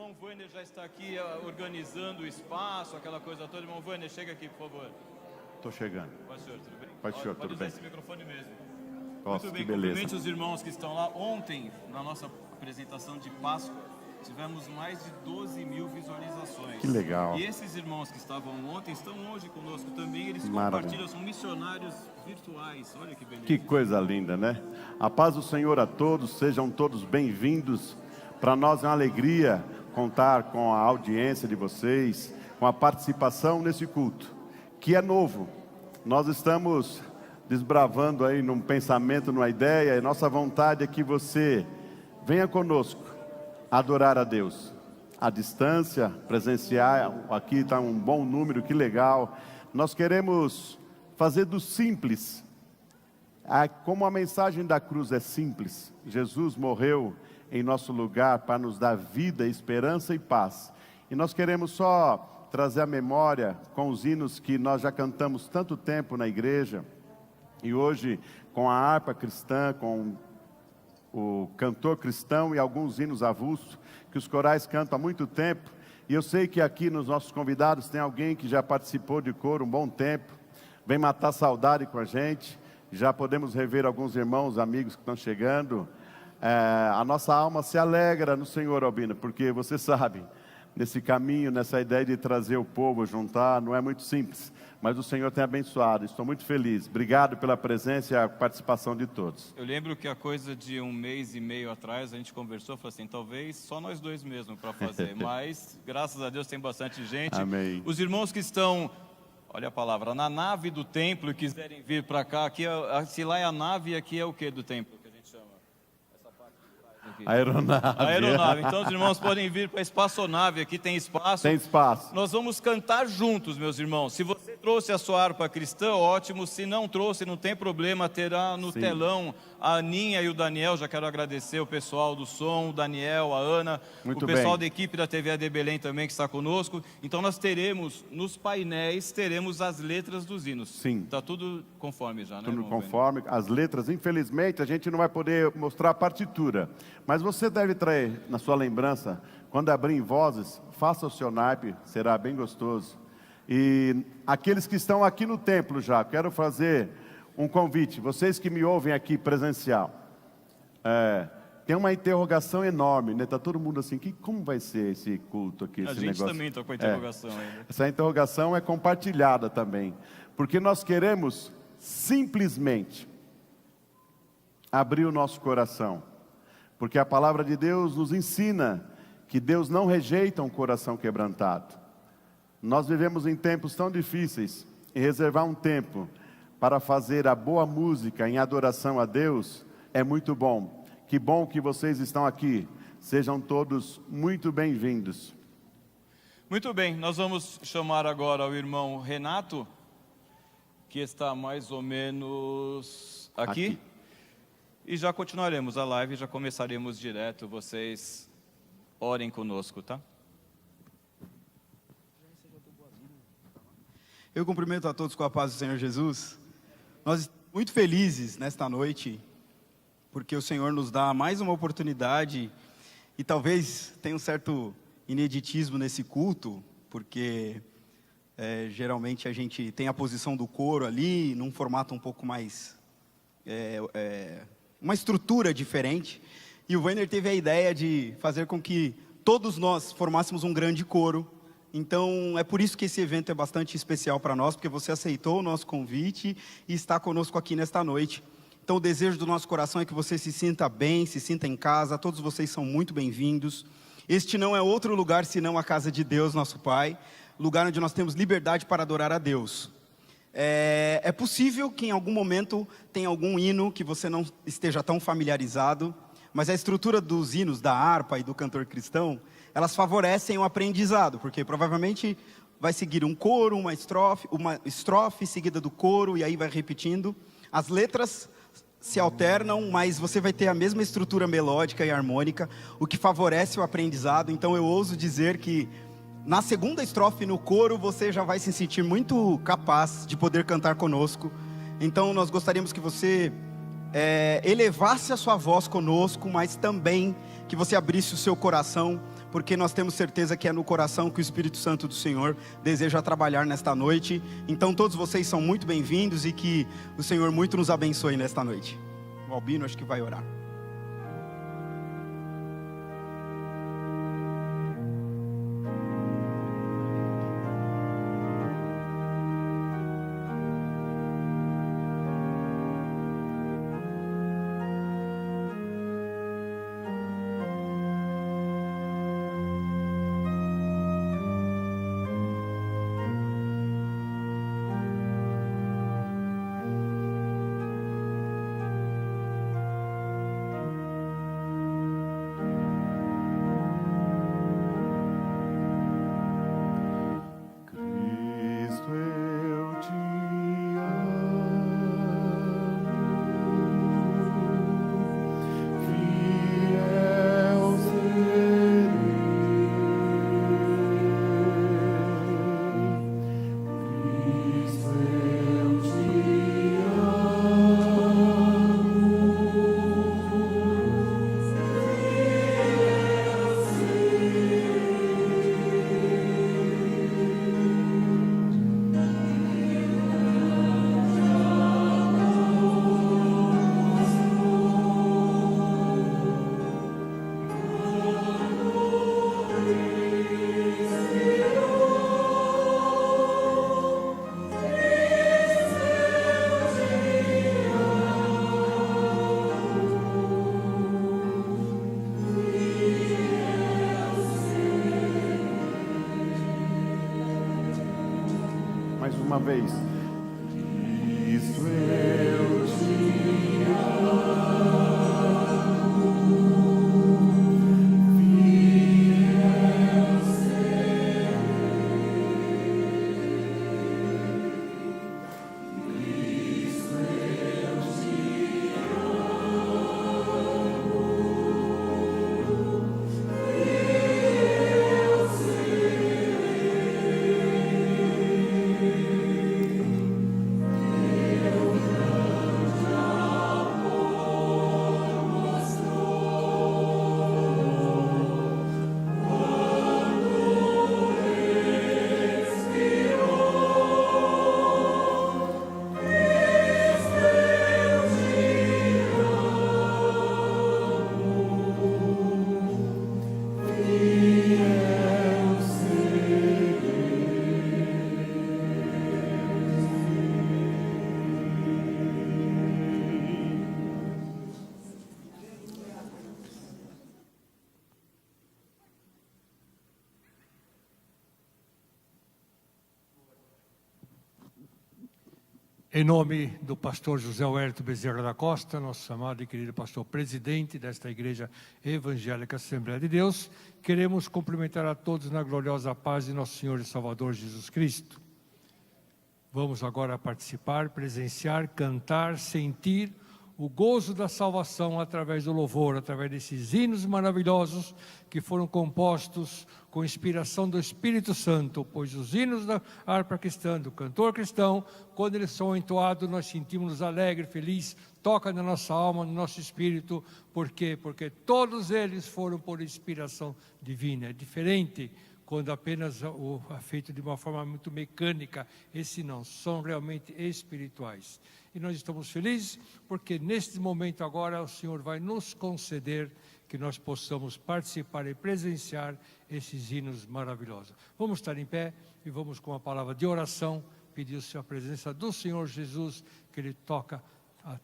irmão Vâner já está aqui organizando o espaço, aquela coisa toda. Irmão Vâner, chega aqui, por favor. Estou chegando. Pode, senhor, tudo bem? Pode, senhor, tudo usar bem. esse microfone mesmo. Nossa, Muito bem, que beleza. cumprimente os irmãos que estão lá. Ontem, na nossa apresentação de Páscoa, tivemos mais de 12 mil visualizações. Que legal. E esses irmãos que estavam ontem estão hoje conosco também. Eles Maravilha. compartilham, são missionários virtuais. Olha que beleza. Que coisa linda, né? A paz do Senhor a todos, sejam todos bem-vindos. Para nós é uma alegria contar com a audiência de vocês, com a participação nesse culto, que é novo. Nós estamos desbravando aí num pensamento, numa ideia, e nossa vontade é que você venha conosco adorar a Deus. À distância, presenciar, aqui está um bom número, que legal. Nós queremos fazer do simples, como a mensagem da cruz é simples. Jesus morreu em nosso lugar para nos dar vida, esperança e paz. E nós queremos só trazer a memória com os hinos que nós já cantamos tanto tempo na igreja. E hoje, com a harpa cristã, com o cantor cristão e alguns hinos avulsos que os corais cantam há muito tempo. E eu sei que aqui nos nossos convidados tem alguém que já participou de coro um bom tempo, vem matar saudade com a gente. Já podemos rever alguns irmãos, amigos que estão chegando. A nossa alma se alegra no Senhor, Albina, porque você sabe, nesse caminho, nessa ideia de trazer o povo, juntar, não é muito simples. Mas o Senhor tem abençoado, estou muito feliz. Obrigado pela presença e a participação de todos. Eu lembro que a coisa de 1 mês e meio atrás, a gente conversou, falou assim, talvez só nós dois mesmo para fazer. Mas, graças a Deus, tem bastante gente. Amém. Os irmãos que estão, olha a palavra, na nave do templo e quiserem vir para cá, aqui, se lá é a nave, aqui é o que do templo? Aeronave. A aeronave. Então os irmãos podem vir para a espaçonave, aqui tem espaço. Tem espaço. Nós vamos cantar juntos, meus irmãos. Se você trouxe a sua harpa cristã, ótimo. Se não trouxe, não tem problema, terá no telão a Aninha e o Daniel. Já quero agradecer o pessoal do som, o Daniel, a Ana, Muito o pessoal bem. da equipe da TV AD Belém também que está conosco. Então nós teremos, nos painéis, teremos as letras dos hinos. Sim. Está tudo conforme já, né? Tudo irmão conforme, as letras, infelizmente a gente não vai poder mostrar a partitura, mas você deve trazer na sua lembrança, quando abrir em vozes, faça o seu naipe, será bem gostoso. E aqueles que estão aqui no templo já, quero fazer um convite, vocês que me ouvem aqui presencial, tem uma interrogação enorme, né? Está todo mundo assim, como vai ser esse culto aqui, A esse gente negócio? também está com a interrogação ainda. Essa interrogação é compartilhada também, porque nós queremos simplesmente abrir o nosso coração, porque a palavra de Deus nos ensina que Deus não rejeita um coração quebrantado. Nós vivemos em tempos tão difíceis, e reservar um tempo para fazer a boa música em adoração a Deus é muito bom. Que bom que vocês estão aqui, sejam todos muito bem-vindos. Muito bem, nós vamos chamar agora o irmão Renato, que está mais ou menos aqui. E já continuaremos a live, já começaremos direto. Vocês orem conosco, tá? Eu cumprimento a todos com a paz do Senhor Jesus. Nós estamos muito felizes nesta noite, porque o Senhor nos dá mais uma oportunidade, e talvez tenha um certo ineditismo nesse culto, porque geralmente a gente tem a posição do coro ali, num formato um pouco mais, uma estrutura diferente, e o Vâner teve a ideia de fazer com que todos nós formássemos um grande coro. Então é por isso que esse evento é bastante especial para nós, porque você aceitou o nosso convite e está conosco aqui nesta noite. Então o desejo do nosso coração é que você se sinta bem, se sinta em casa. Todos vocês são muito bem-vindos. Este não é outro lugar senão a casa de Deus, nosso Pai, lugar onde nós temos liberdade para adorar a Deus. É possível que em algum momento tenha algum hino que você não esteja tão familiarizado, mas a estrutura dos hinos da harpa e do cantor cristão, elas favorecem o aprendizado, porque provavelmente vai seguir um coro, uma estrofe seguida do coro, e aí vai repetindo. As letras se alternam, mas você vai ter a mesma estrutura melódica e harmônica, o que favorece o aprendizado. Então eu ouso dizer que na segunda estrofe no coro você já vai se sentir muito capaz de poder cantar conosco. Então nós gostaríamos que você elevasse a sua voz conosco, mas também que você abrisse o seu coração porque nós temos certeza que é no coração que o Espírito Santo do Senhor deseja trabalhar nesta noite. Então todos vocês são muito bem-vindos e que o Senhor muito nos abençoe nesta noite. O Albino acho que vai orar. Mais uma vez. Cristo, eu te amo, fiel serei. Cristo, eu te amo, fiel serei. Em nome do pastor José Wellington Bezerra da Costa, nosso amado e querido pastor presidente desta Igreja Evangélica Assembleia de Deus, queremos cumprimentar a todos na gloriosa paz de nosso Senhor e Salvador Jesus Cristo. Vamos agora participar, presenciar, cantar, sentir o gozo da salvação através do louvor, através desses hinos maravilhosos que foram compostos com inspiração do Espírito Santo, pois os hinos da harpa cristã, do cantor cristão, quando eles são entoados, nós sentimos-nos alegres, felizes, toca na nossa alma, no nosso espírito. Por quê? Porque todos eles foram por inspiração divina. É diferente quando apenas é feito de uma forma muito mecânica. Esse não, são realmente espirituais. E nós estamos felizes porque neste momento agora o Senhor vai nos conceder que nós possamos participar e presenciar esses hinos maravilhosos. Vamos estar em pé e vamos com a palavra de oração pedir a presença do Senhor Jesus, que Ele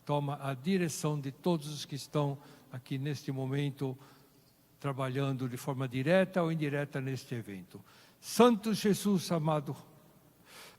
toma a direção de todos os que estão aqui neste momento trabalhando de forma direta ou indireta neste evento. Santo Jesus amado,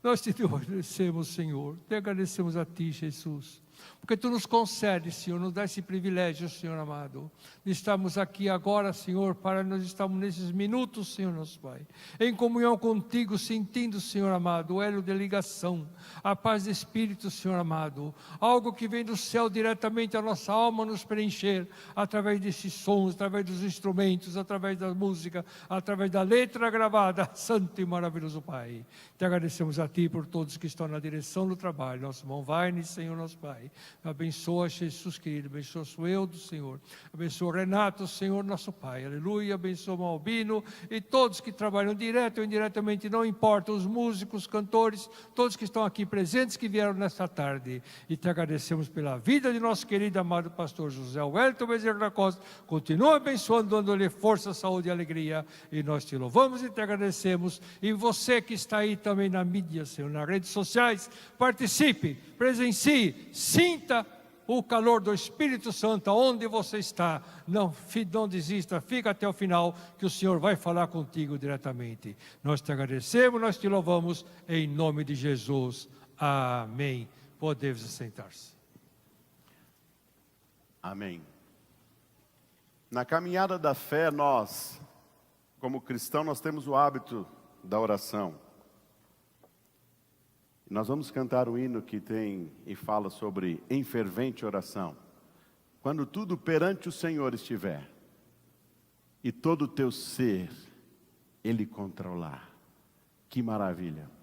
nós te agradecemos, Senhor, te agradecemos a Ti, Jesus, porque Tu nos concedes, Senhor, nos dá esse privilégio, Senhor amado, de estarmos aqui agora, Senhor, para nós estarmos nesses minutos, Senhor nosso Pai, em comunhão contigo, sentindo, Senhor amado, o elo de ligação, a paz de Espírito, Senhor amado, algo que vem do céu diretamente à nossa alma nos preencher, através desses sons, através dos instrumentos, através da música, através da letra gravada. Santo e maravilhoso Pai, te agradecemos a Ti por todos que estão na direção do trabalho, nosso irmão Vaine, Senhor nosso Pai, Abençoa Jesus querido, abençoa o Eudo, Senhor. Abençoa o Renato, Senhor nosso Pai. Aleluia. Abençoa o Albino e todos que trabalham direto ou indiretamente, não importa, os músicos, cantores, todos que estão aqui presentes, que vieram nesta tarde. E te agradecemos pela vida de nosso querido amado pastor José Wellington Bezerra da Costa. Continua abençoando, dando-lhe força, saúde e alegria. E nós te louvamos e te agradecemos. E você que está aí também na mídia, Senhor, nas redes sociais, participe, presencie, sinta o calor do Espírito Santo aonde você está. Não desista, fica até o final, que o Senhor vai falar contigo diretamente. Nós te agradecemos, nós te louvamos, em nome de Jesus. Amém. Podemos sentar-se. Amém. Na caminhada da fé, nós, como cristãos, nós temos o hábito da oração. Nós vamos cantar o hino que tem e fala sobre em fervente oração. Quando tudo perante o Senhor estiver, e todo o teu ser Ele controlar. Que maravilha! Não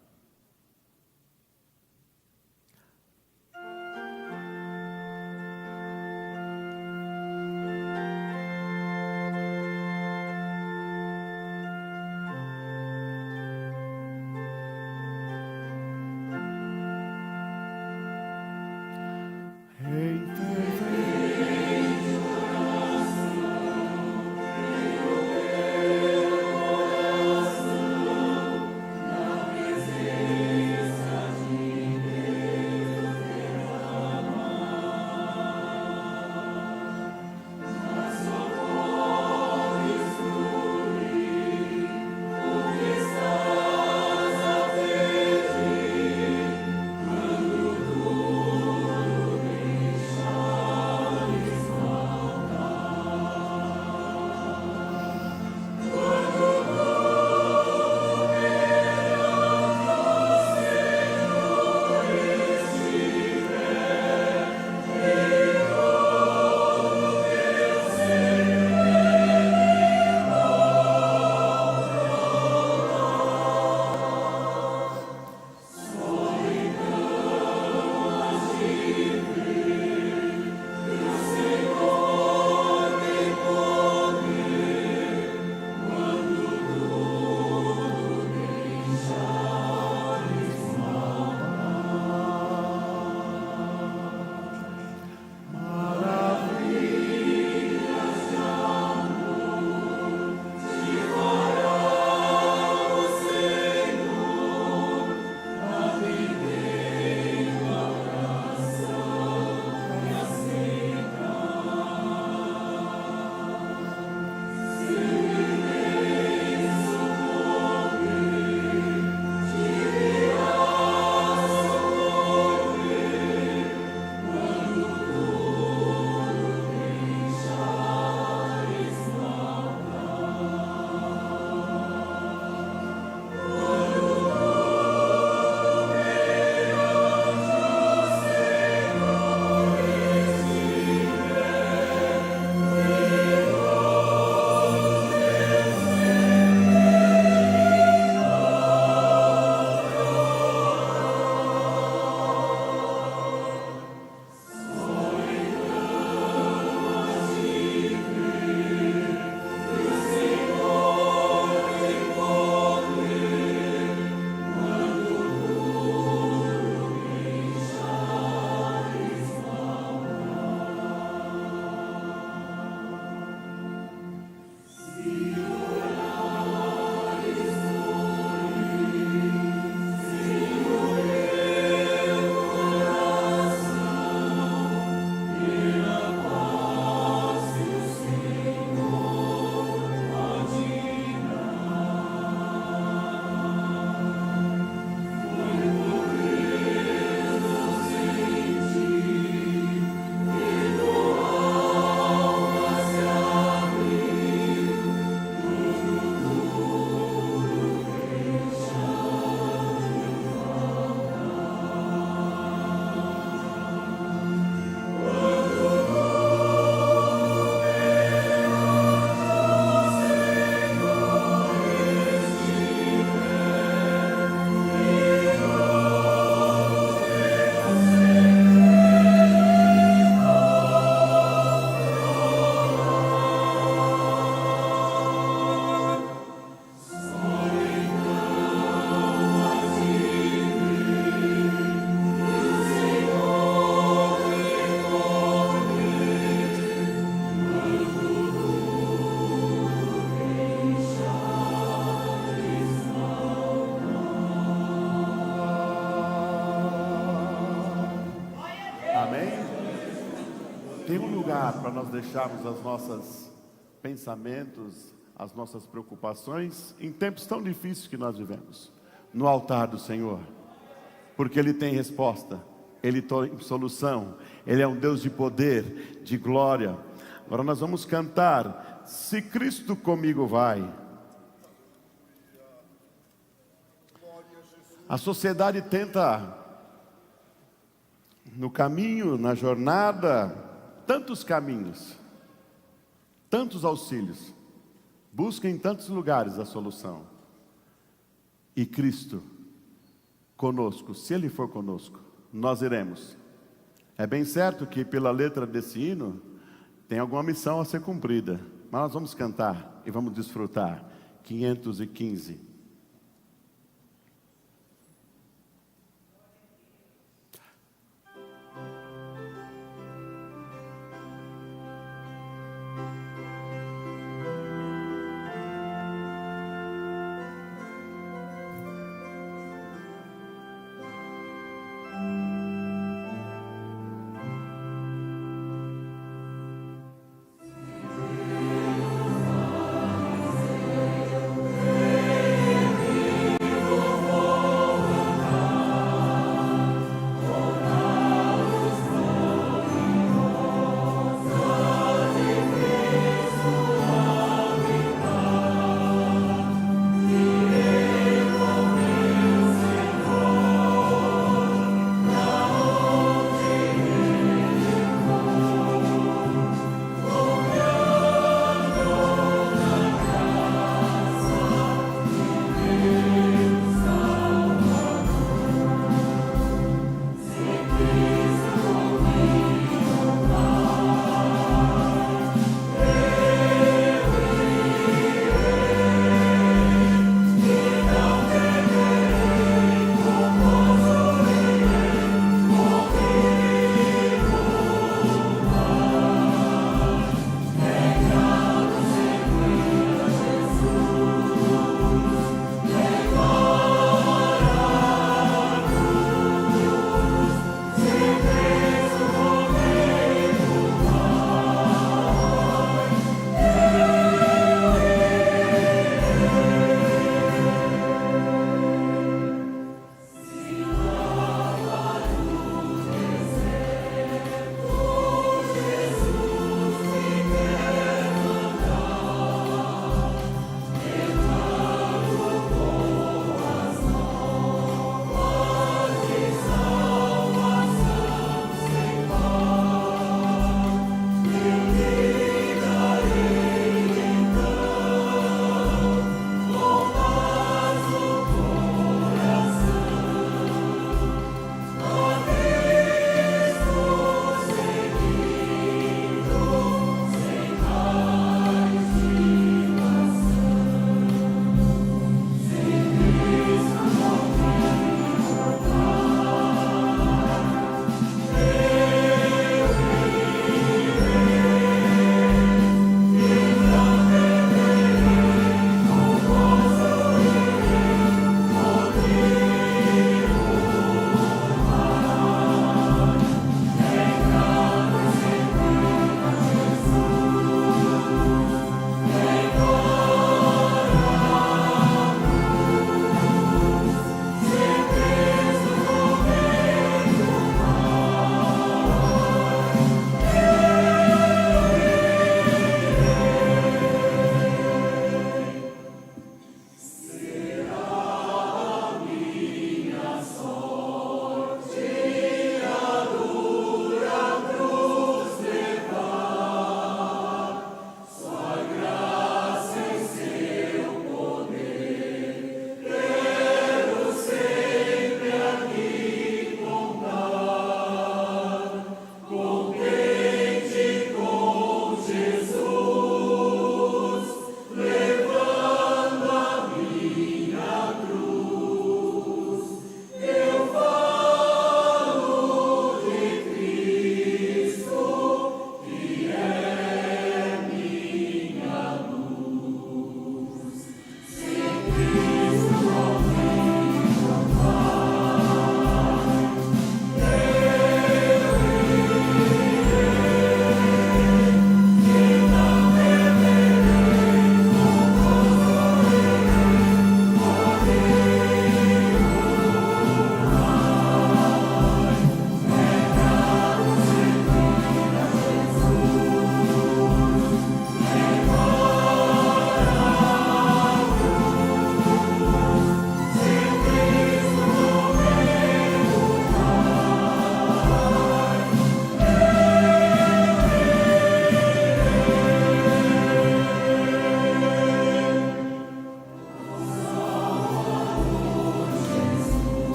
tem um lugar para nós deixarmos os nossos pensamentos, as nossas preocupações, em tempos tão difíceis que nós vivemos, no altar do Senhor, porque Ele tem resposta, Ele tem solução, Ele é um Deus de poder, de glória. Agora nós vamos cantar, se Cristo comigo vai. A sociedade tenta, no caminho, na jornada, tantos caminhos, tantos auxílios, busca em tantos lugares a solução. E Cristo conosco, se Ele for conosco, nós iremos. É bem certo que pela letra desse hino, tem alguma missão a ser cumprida, mas nós vamos cantar e vamos desfrutar. 515.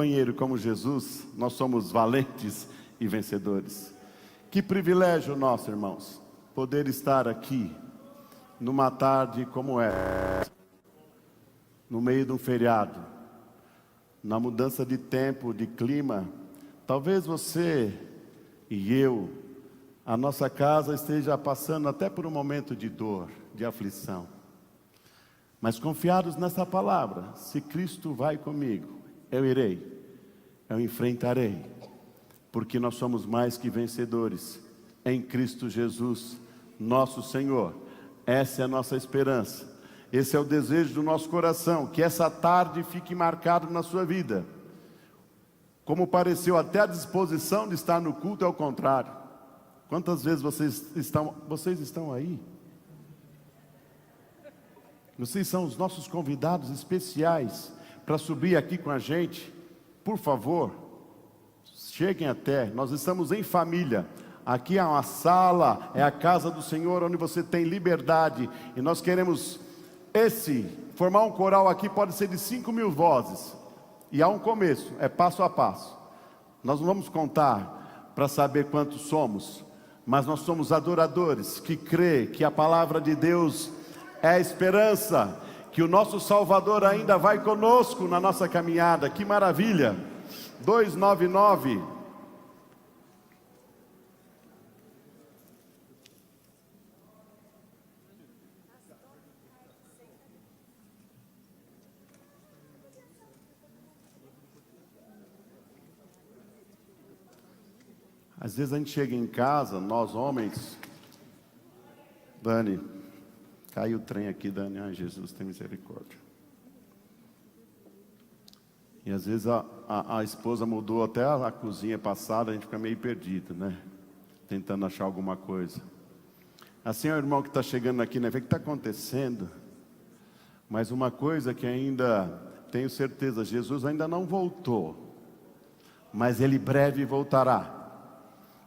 companheiro como Jesus, nós somos valentes e vencedores. Que privilégio nosso, irmãos, poder estar aqui numa tarde como essa, no meio de um feriado, na mudança de tempo, de clima. Talvez você e eu, a nossa casa esteja passando até por um momento de dor, de aflição. Mas confiados nessa palavra, se Cristo vai comigo, eu irei, eu enfrentarei, porque nós somos mais que vencedores em Cristo Jesus, nosso Senhor. Essa é a nossa esperança, esse é o desejo do nosso coração, que essa tarde fique marcado na sua vida. Como pareceu até a disposição de estar no culto, é o contrário. Quantas vezes vocês estão aí? Vocês são os nossos convidados especiais para subir aqui com a gente. Por favor, cheguem até, nós estamos em família. Aqui é uma sala, é a casa do Senhor, onde você tem liberdade. E nós queremos formar um coral aqui, pode ser de 5.000 vozes. E há um começo, é passo a passo. Nós não vamos contar para saber quantos somos, mas nós somos adoradores que crê que a palavra de Deus é a esperança, que o nosso Salvador ainda vai conosco na nossa caminhada. Que maravilha! 299. Às vezes a gente chega em casa, nós homens, Dani, caiu o trem aqui, Dani, ai Jesus, tem misericórdia. E às vezes a esposa mudou até a cozinha passada, a gente fica meio perdido, né? Tentando achar alguma coisa. Assim é o irmão que está chegando aqui, né? Vê o que está acontecendo. Mas uma coisa que ainda tenho certeza, Jesus ainda não voltou, mas Ele breve voltará.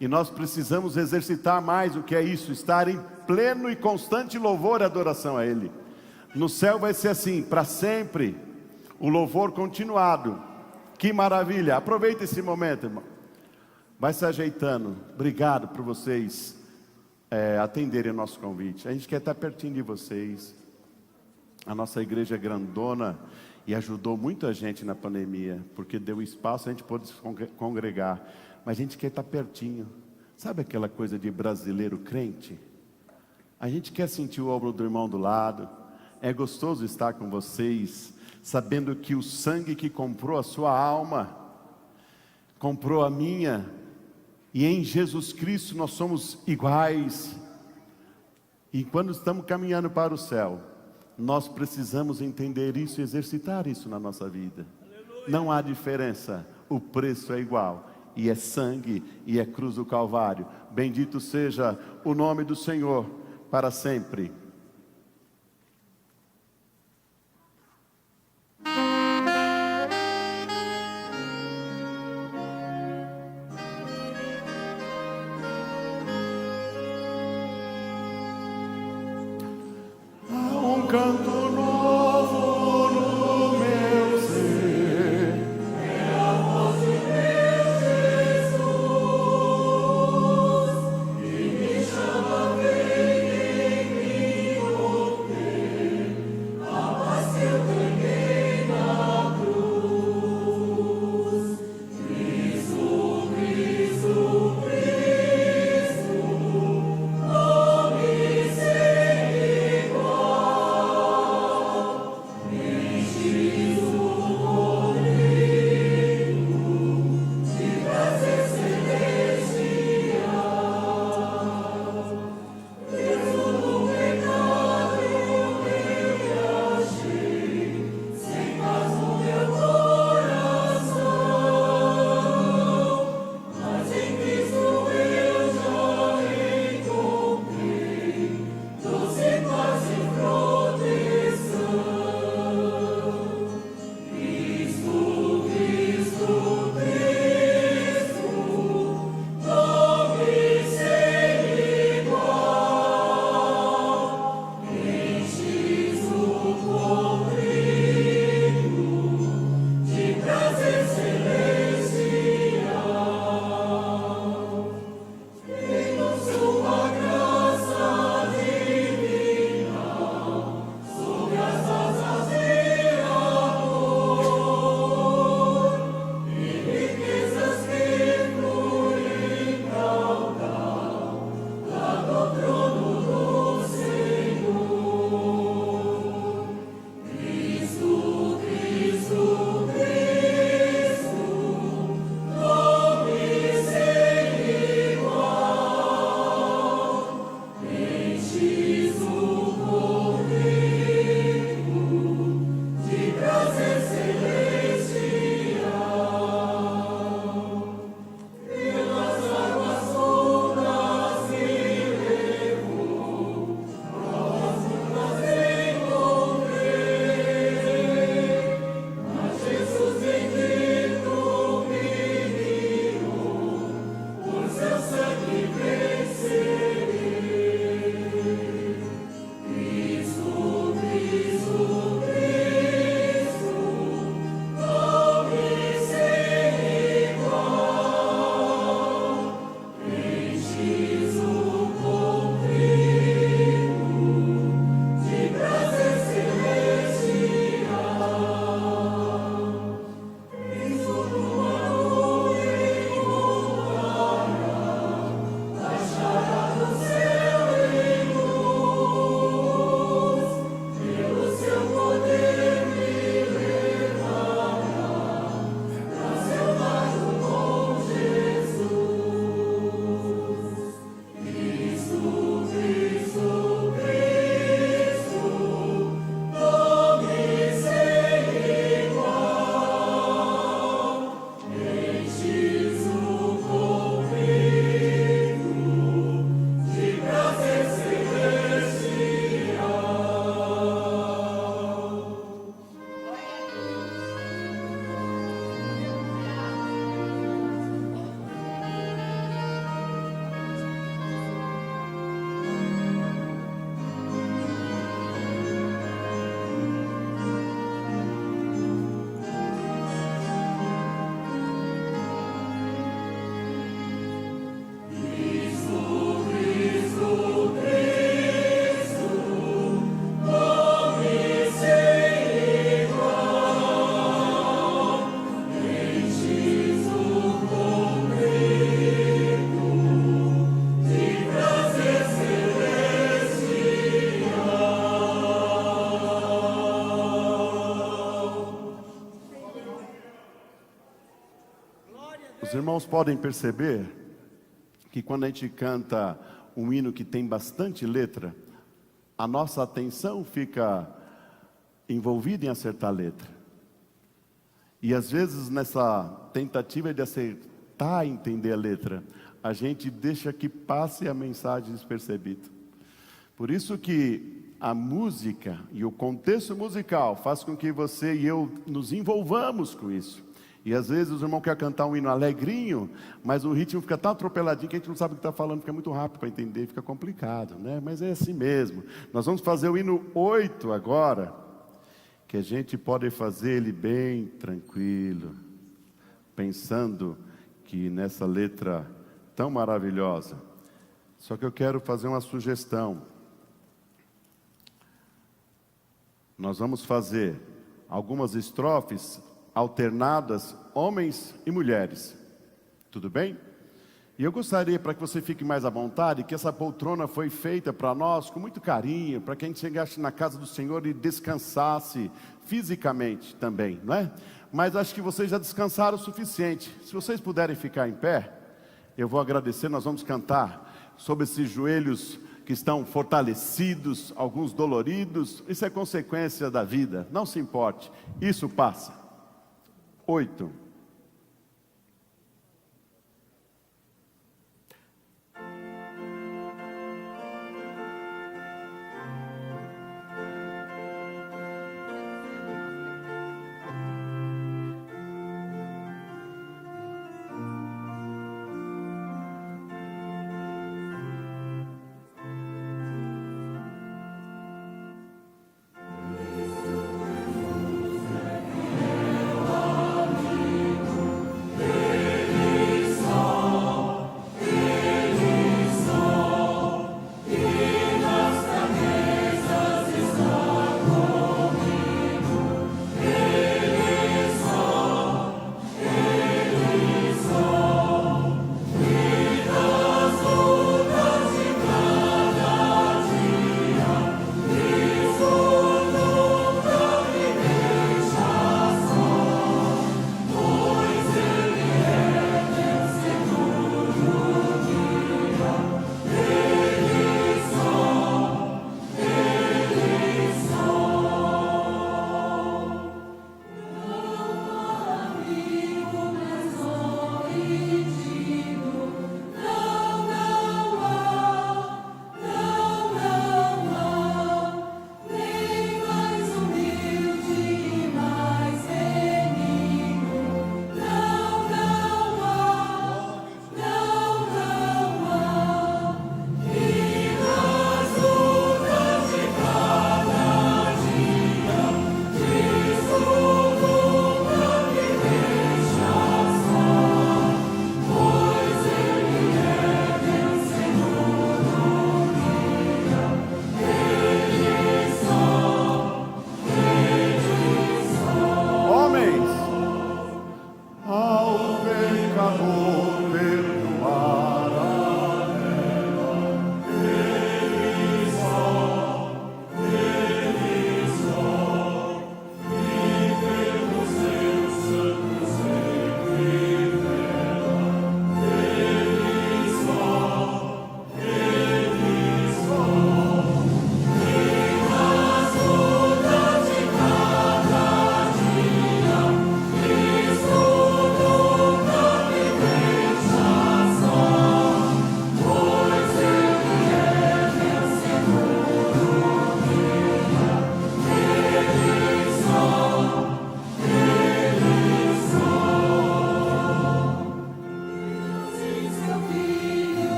E nós precisamos exercitar mais o que é isso, estar em pleno e constante louvor e adoração a Ele. No céu vai ser assim, para sempre, o louvor continuado. Que maravilha! Aproveita esse momento, irmão. Vai se ajeitando. Obrigado por vocês atenderem o nosso convite. A gente quer estar pertinho de vocês. A nossa igreja é grandona e ajudou muita gente na pandemia, porque deu espaço, a gente pôde se congregar. Mas a gente quer estar pertinho. Sabe aquela coisa de brasileiro crente? A gente quer sentir o ombro do irmão do lado. É gostoso estar com vocês, sabendo que o sangue que comprou a sua alma, comprou a minha, e em Jesus Cristo nós somos iguais. E quando estamos caminhando para o céu, nós precisamos entender isso e exercitar isso na nossa vida. Não há diferença, o preço é igual. E é sangue, e é cruz do Calvário. Bendito seja o nome do Senhor para sempre. Há um canto novo no meu ser, é a voz de irmãos podem perceber que quando a gente canta um hino que tem bastante letra, a nossa atenção fica envolvida em acertar a letra. E às vezes nessa tentativa de acertar e entender a letra, a gente deixa que passe a mensagem despercebida. Por isso que a música e o contexto musical faz com que você e eu nos envolvamos com isso. E às vezes os irmãos querem cantar um hino alegrinho, mas o ritmo fica tão atropeladinho que a gente não sabe o que está falando, fica muito rápido para entender, fica complicado, né? Mas é assim mesmo. Nós vamos fazer o hino 8 agora, que a gente pode fazer ele bem tranquilo, pensando que nessa letra tão maravilhosa. Só que eu quero fazer uma sugestão. Nós vamos fazer algumas estrofes alternadas, homens e mulheres. Tudo bem? E eu gostaria, para que você fique mais à vontade, que essa poltrona foi feita para nós com muito carinho, para que a gente chegasse na casa do Senhor e descansasse fisicamente também, não é? Mas acho que vocês já descansaram o suficiente. Se vocês puderem ficar em pé, eu vou agradecer. Nós vamos cantar sobre esses joelhos que estão fortalecidos, alguns doloridos. Isso é consequência da vida, não se importe, isso passa. 8.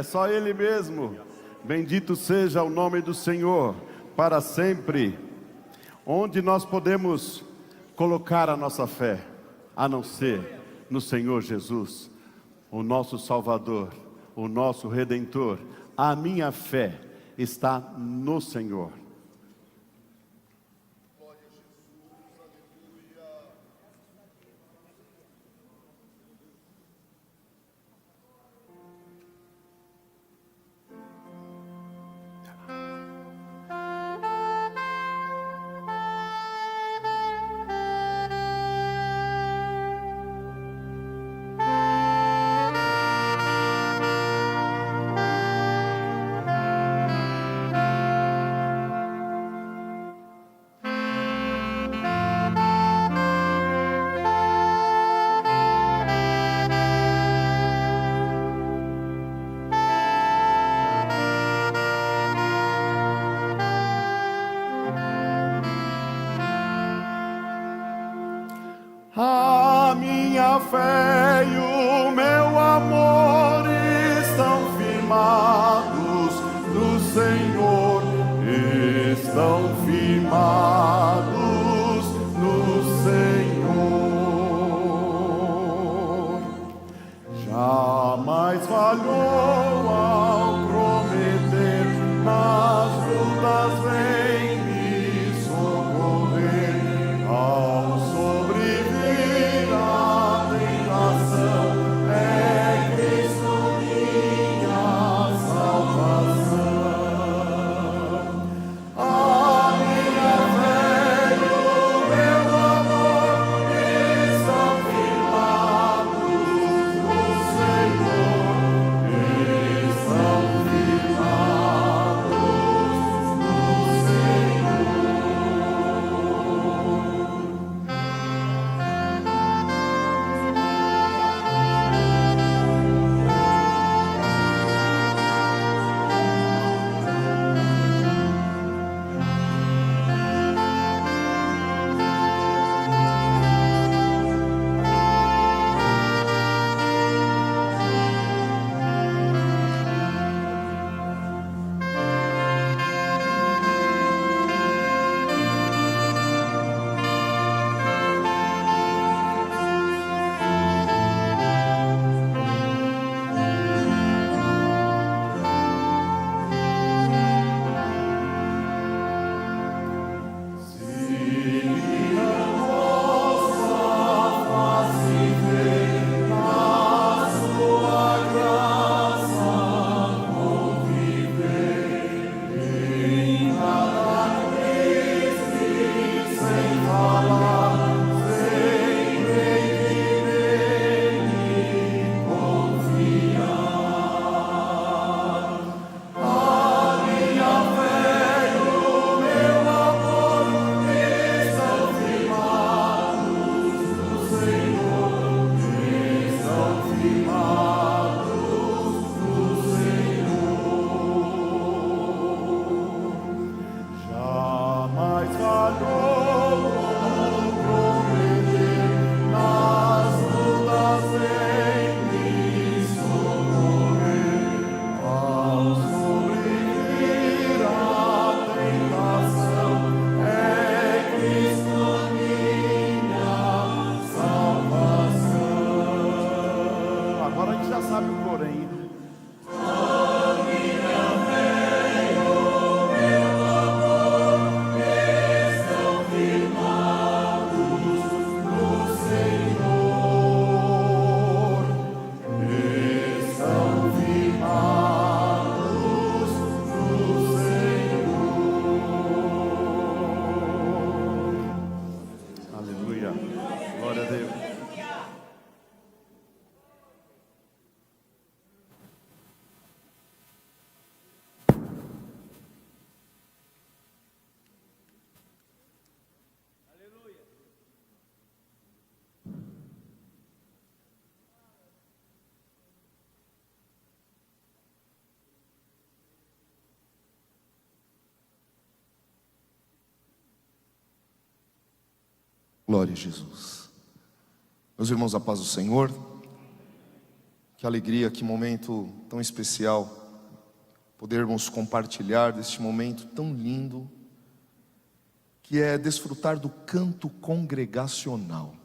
só Ele mesmo. Bendito seja o nome do Senhor para sempre. Onde nós podemos colocar a nossa fé, a não ser no Senhor Jesus, o nosso Salvador, o nosso Redentor. A minha fé está no Senhor. A minha fé e o meu amor estão firmados no Senhor, estão firmados no Senhor. Jamais falhou ao prometer, nas lutas vem me socorrer, ao sobreviver a tentação, é Cristo minha salvação. A minha fé e o meu amor estão firmados no Senhor, estão firmados no jamais falhou ao prometer, nas lutas vem me socorrer, ao sobreviver a tentação, é Cristo minha salvação. Agora a gente já sabe o porém. Aleluia. Glória a Deus. Glória a Jesus. Meus irmãos, a paz do Senhor. Que alegria, que momento tão especial podermos compartilhar deste momento tão lindo, que é desfrutar do canto congregacional.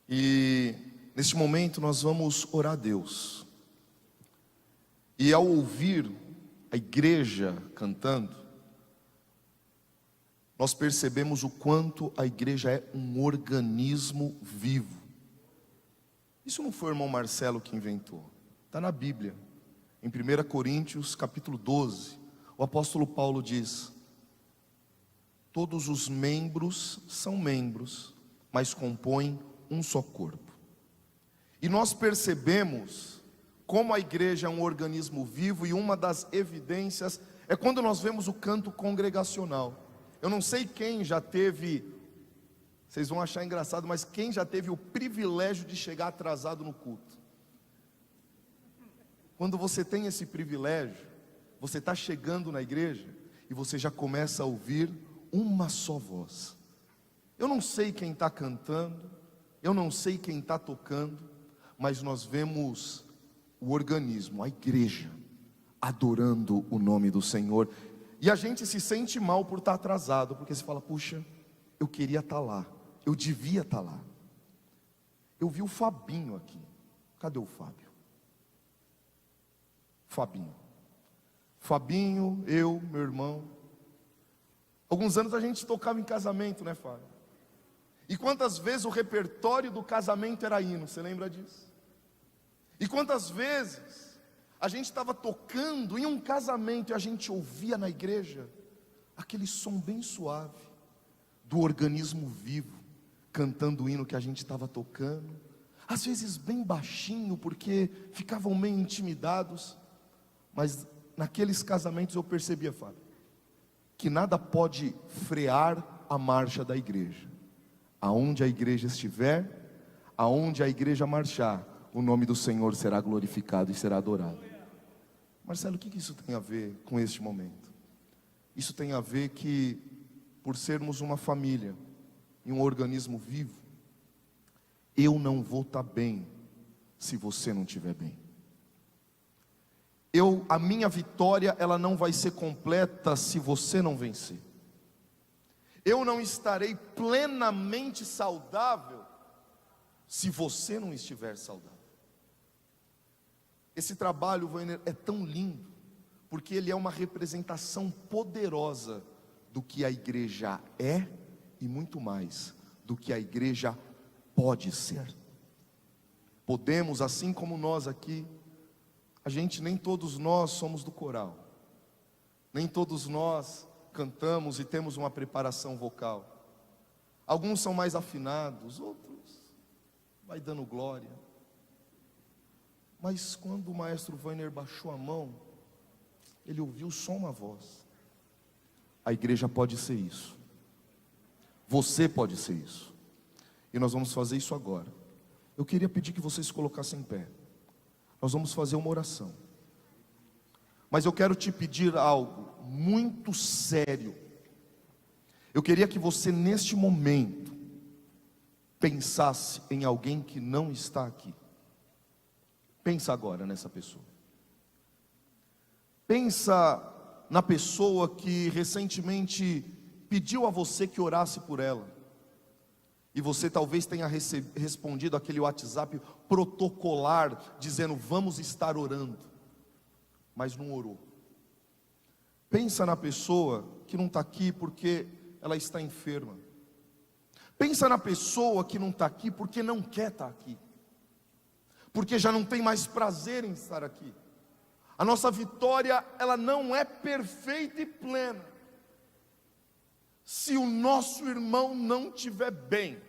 E neste momento nós vamos orar a Deus. E ao ouvir a igreja cantando, nós percebemos o quanto a igreja é um organismo vivo. Isso não foi o irmão Marcelo que inventou, está na Bíblia. Em 1 Coríntios capítulo 12, o apóstolo Paulo diz: todos os membros são membros, mas compõem um só corpo. E nós percebemos como a igreja é um organismo vivo, e uma das evidências é quando nós vemos o canto congregacional. Eu não sei quem já teve, vocês vão achar engraçado, mas quem já teve o privilégio de chegar atrasado no culto? Quando você tem esse privilégio, você está chegando na igreja e você já começa a ouvir uma só voz. Eu não sei quem está cantando, eu não sei quem está tocando, mas nós vemos o organismo, a igreja, adorando o nome do Senhor. E a gente se sente mal por estar atrasado, porque você fala: puxa, eu queria estar lá, eu devia estar lá. Eu vi o Fabinho aqui. Cadê o Fábio? Fabinho, eu, meu irmão. Alguns anos a gente tocava em casamento, né, Fábio? E quantas vezes o repertório do casamento era hino, você lembra disso? E quantas vezes a gente estava tocando em um casamento e a gente ouvia na igreja aquele som bem suave do organismo vivo, cantando o hino que a gente estava tocando, às vezes bem baixinho, porque ficavam meio intimidados. Mas naqueles casamentos eu percebia, Fábio, que nada pode frear a marcha da igreja. Aonde a igreja estiver, aonde a igreja marchar, o nome do Senhor será glorificado e será adorado. Marcelo, o que isso tem a ver com este momento? Isso tem a ver que, por sermos uma família e um organismo vivo, eu não vou estar bem se você não estiver bem. A minha vitória, ela não vai ser completa se você não vencer. Eu não estarei plenamente saudável se você não estiver saudável. Esse trabalho, Weiner, é tão lindo, porque ele é uma representação poderosa do que a igreja é e muito mais do que a igreja pode ser. Podemos, assim como nós aqui, nem todos nós somos do coral, nem todos nós cantamos e temos uma preparação vocal. Alguns são mais afinados, outros vai dando glória. Mas quando o maestro Weiner baixou a mão, ele ouviu só uma voz. A igreja pode ser isso, você pode ser isso, e nós vamos fazer isso agora. Eu queria pedir que vocês se colocassem em pé. Nós vamos fazer uma oração, mas eu quero te pedir algo muito sério. Eu queria que você neste momento pensasse em alguém que não está aqui. Pensa agora nessa pessoa. Pensa na pessoa que recentemente pediu a você que orasse por ela, e você talvez tenha respondido aquele WhatsApp protocolar, dizendo: vamos estar orando, mas não orou. Pensa na pessoa que não está aqui porque ela está enferma. Pensa na pessoa que não está aqui porque não quer estar aqui, porque já não tem mais prazer em estar aqui. A nossa vitória, ela não é perfeita e plena se o nosso irmão não estiver bem.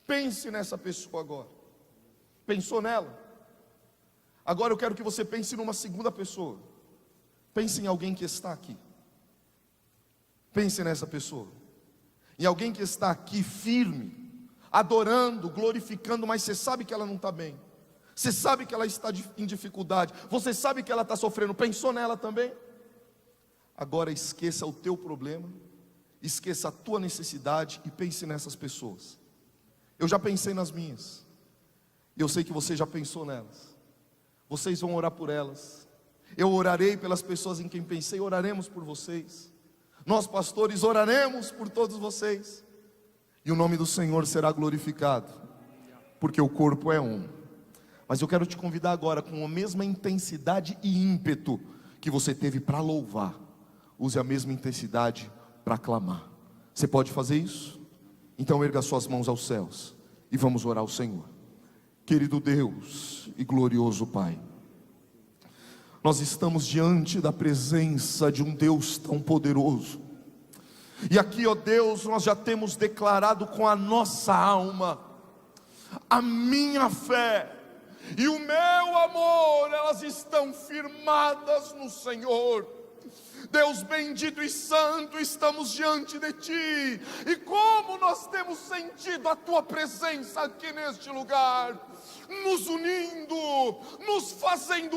Pense nessa pessoa agora. Pensou nela? Agora eu quero que você pense numa segunda pessoa. Pense em alguém que está aqui. Pense nessa pessoa. Em alguém que está aqui firme, adorando, glorificando, mas você sabe que ela não está bem. Você sabe que ela está em dificuldade. Você sabe que ela está sofrendo. Pensou nela também? Agora esqueça o teu problema, esqueça a tua necessidade e pense nessas pessoas. Eu já pensei nas minhas. E eu sei que você já pensou nelas. Vocês vão orar por elas. Eu orarei pelas pessoas em quem pensei, oraremos por vocês. Nós, pastores, oraremos por todos vocês. E o nome do Senhor será glorificado, porque o corpo é um. Mas eu quero te convidar agora, com a mesma intensidade e ímpeto que você teve para louvar, use a mesma intensidade para clamar. Você pode fazer isso? Então erga suas mãos aos céus e vamos orar ao Senhor. Querido Deus e glorioso Pai, nós estamos diante da presença de um Deus tão poderoso. E aqui, ó Deus, nós já temos declarado com a nossa alma: a minha fé e o meu amor, elas estão firmadas no Senhor. Deus bendito e santo, estamos diante de Ti, e como nós temos sentido a Tua presença aqui neste lugar, nos unindo, nos fazendo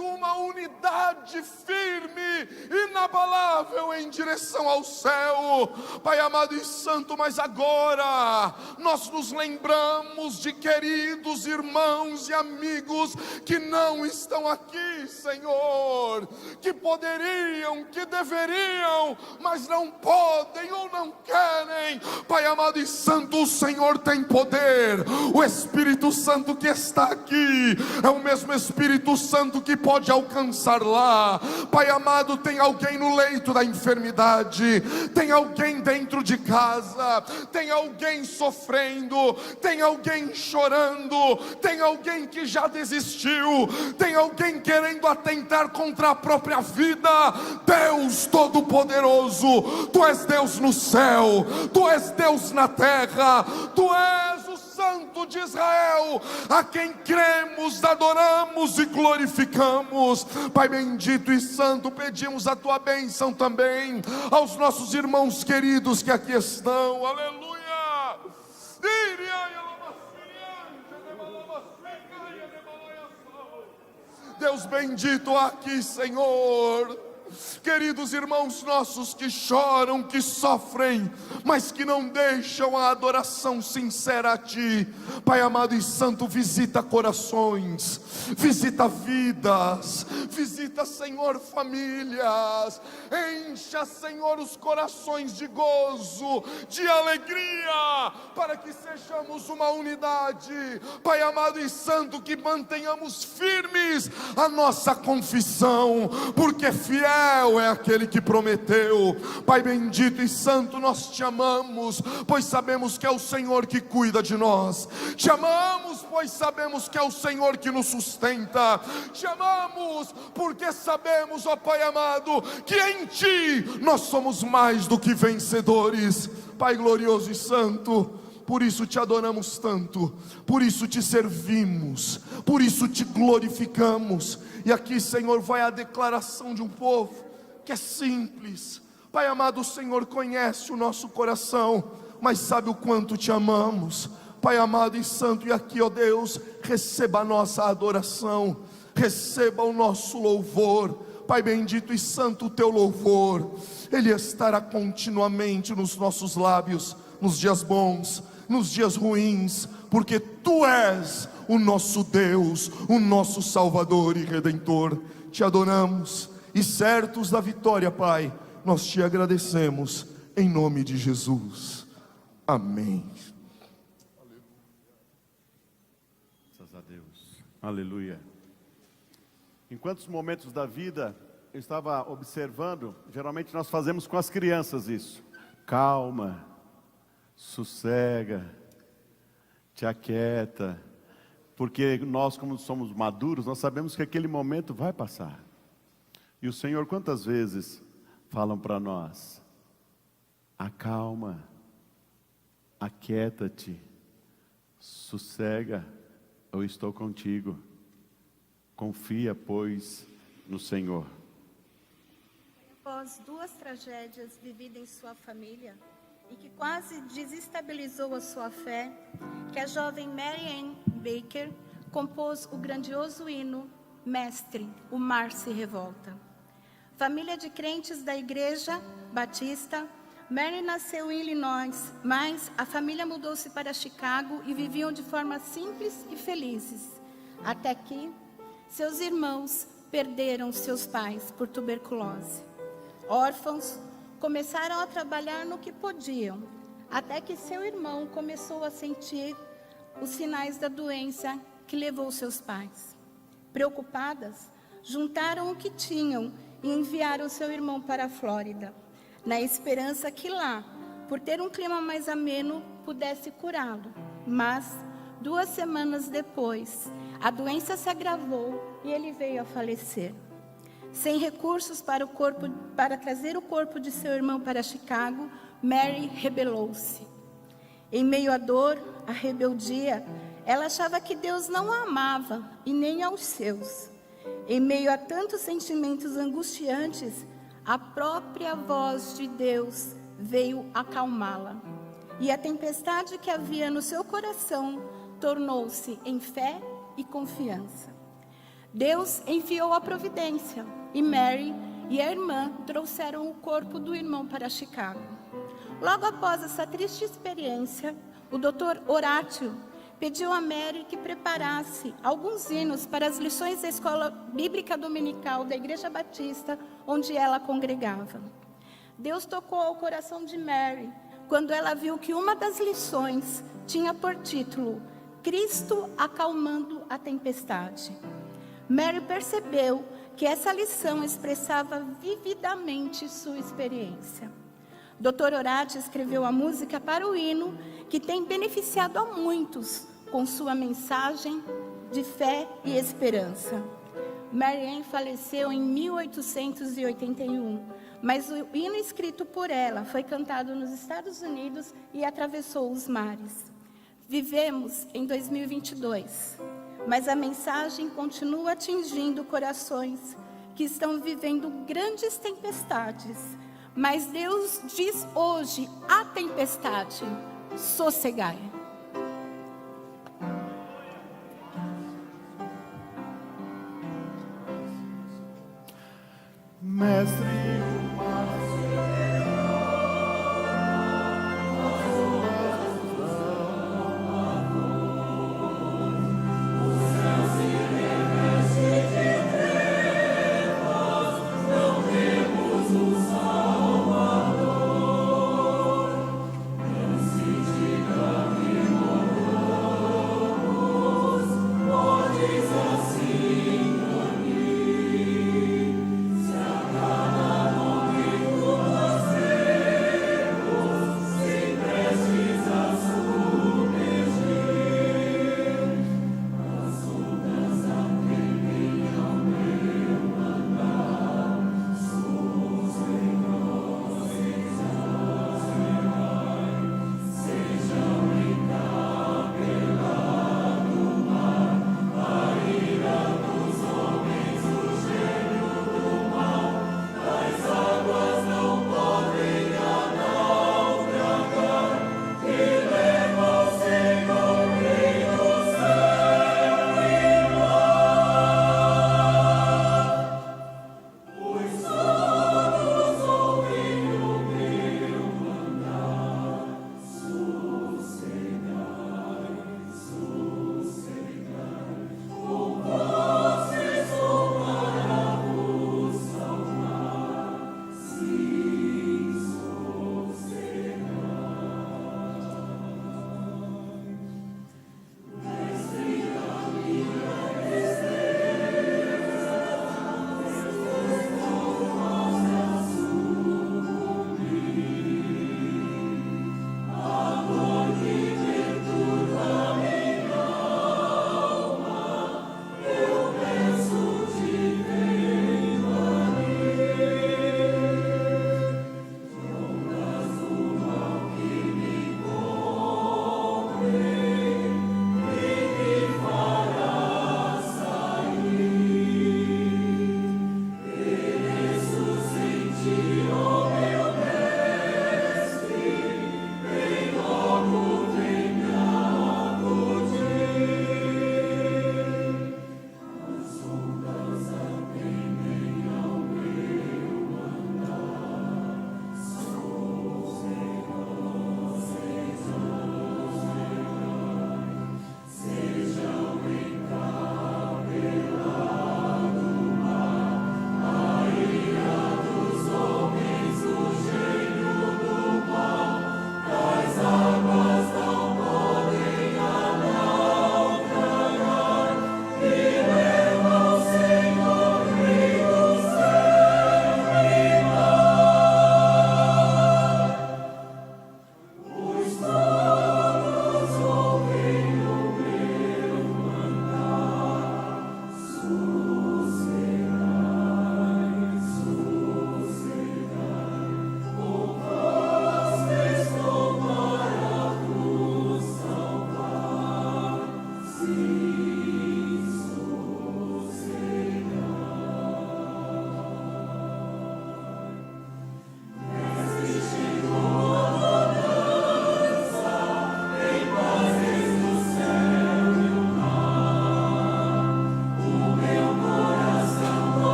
uma unidade firme, inabalável em direção ao céu. Pai amado e santo, mas agora nós nos lembramos de queridos irmãos e amigos que não estão aqui, Senhor, que poderiam, que deveriam, mas não podem ou não querem. Pai amado e santo, o Senhor tem poder. O Espírito Santo que está aqui é o mesmo Espírito Santo que pode alcançar lá. Pai amado, tem alguém no leito da enfermidade, tem alguém dentro de casa, tem alguém sofrendo, tem alguém chorando, tem alguém que já desistiu, tem alguém querendo atentar contra a própria vida. Deus Todo-Poderoso, Tu és Deus no céu, Tu és Deus na terra, Tu és o Santo de Israel, a quem cremos, adoramos e glorificamos. Pai bendito e santo, pedimos a Tua bênção também aos nossos irmãos queridos que aqui estão. Aleluia. Deus bendito aqui, Senhor. Queridos irmãos nossos que choram, que sofrem, mas que não deixam a adoração sincera a Ti, Pai amado e santo, visita corações, visita vidas, visita, Senhor, famílias, encha, Senhor, os corações de gozo, de alegria, para que sejamos uma unidade. Pai amado e santo, que mantenhamos firmes a nossa confissão, porque fiel é aquele que prometeu. Pai bendito e santo, nós Te amamos, pois sabemos que é o Senhor que cuida de nós. Te amamos, pois sabemos que é o Senhor que nos sustenta. Te amamos, porque sabemos, ó Pai amado, que em Ti nós somos mais do que vencedores. Pai glorioso e santo, por isso Te adoramos tanto, por isso Te servimos, por isso Te glorificamos. E aqui, Senhor, vai a declaração de um povo que é simples. Pai amado, o Senhor conhece o nosso coração, mas sabe o quanto Te amamos. Pai amado e santo, e aqui, ó Deus, receba a nossa adoração, receba o nosso louvor. Pai bendito e santo, o Teu louvor, ele estará continuamente nos nossos lábios, nos dias bons, nos dias ruins, porque Tu és o nosso Deus, o nosso Salvador e Redentor. Te adoramos e certos da vitória, Pai, nós Te agradecemos em nome de Jesus. Amém. Graças a Deus. Aleluia. Em quantos momentos da vida eu estava observando, geralmente nós fazemos com as crianças isso. Calma, sossega, te aquieta, porque nós, como somos maduros, nós sabemos que aquele momento vai passar. E o Senhor, quantas vezes falam para nós: acalma, aquieta-te, sossega, eu estou contigo. Confia, pois, no Senhor. Após 2 tragédias vividas em sua família e que quase desestabilizou a sua fé, que a jovem Mary Ann Baker compôs o grandioso hino Mestre, o mar se revolta. Família de crentes da Igreja Batista Mary nasceu em Illinois, mas a família mudou-se para Chicago e viviam de forma simples e felizes. Até que seus irmãos perderam seus pais por tuberculose. Órfãos, começaram a trabalhar no que podiam, até que seu irmão começou a sentir os sinais da doença que levou seus pais. Preocupadas, juntaram o que tinham e enviaram seu irmão para a Flórida, na esperança que lá, por ter um clima mais ameno, pudesse curá-lo. Mas, 2 semanas depois, a doença se agravou e ele veio a falecer. Sem recursos para trazer o corpo de seu irmão para Chicago, Mary rebelou-se. Em meio à dor, à rebeldia, ela achava que Deus não a amava e nem aos seus. Em meio a tantos sentimentos angustiantes, a própria voz de Deus veio acalmá-la. E a tempestade que havia no seu coração tornou-se em fé e confiança. Deus enviou a providência e Mary e a irmã trouxeram o corpo do irmão para Chicago. Logo após essa triste experiência, o Dr. Horatio pediu a Mary que preparasse alguns hinos para as lições da escola bíblica dominical da Igreja Batista, onde ela congregava. Deus tocou ao coração de Mary quando ela viu que uma das lições tinha por título Cristo acalmando a tempestade. Mary percebeu que essa lição expressava vividamente sua experiência. Dr. Horatio escreveu a música para o hino, que tem beneficiado a muitos com sua mensagem de fé e esperança. Mary Ann faleceu em 1881, mas o hino escrito por ela foi cantado nos Estados Unidos e atravessou os mares. Vivemos em 2022, mas a mensagem continua atingindo corações que estão vivendo grandes tempestades. Mas Deus diz hoje à tempestade: sossegai. Mestre, Diz assim por mim, se acaba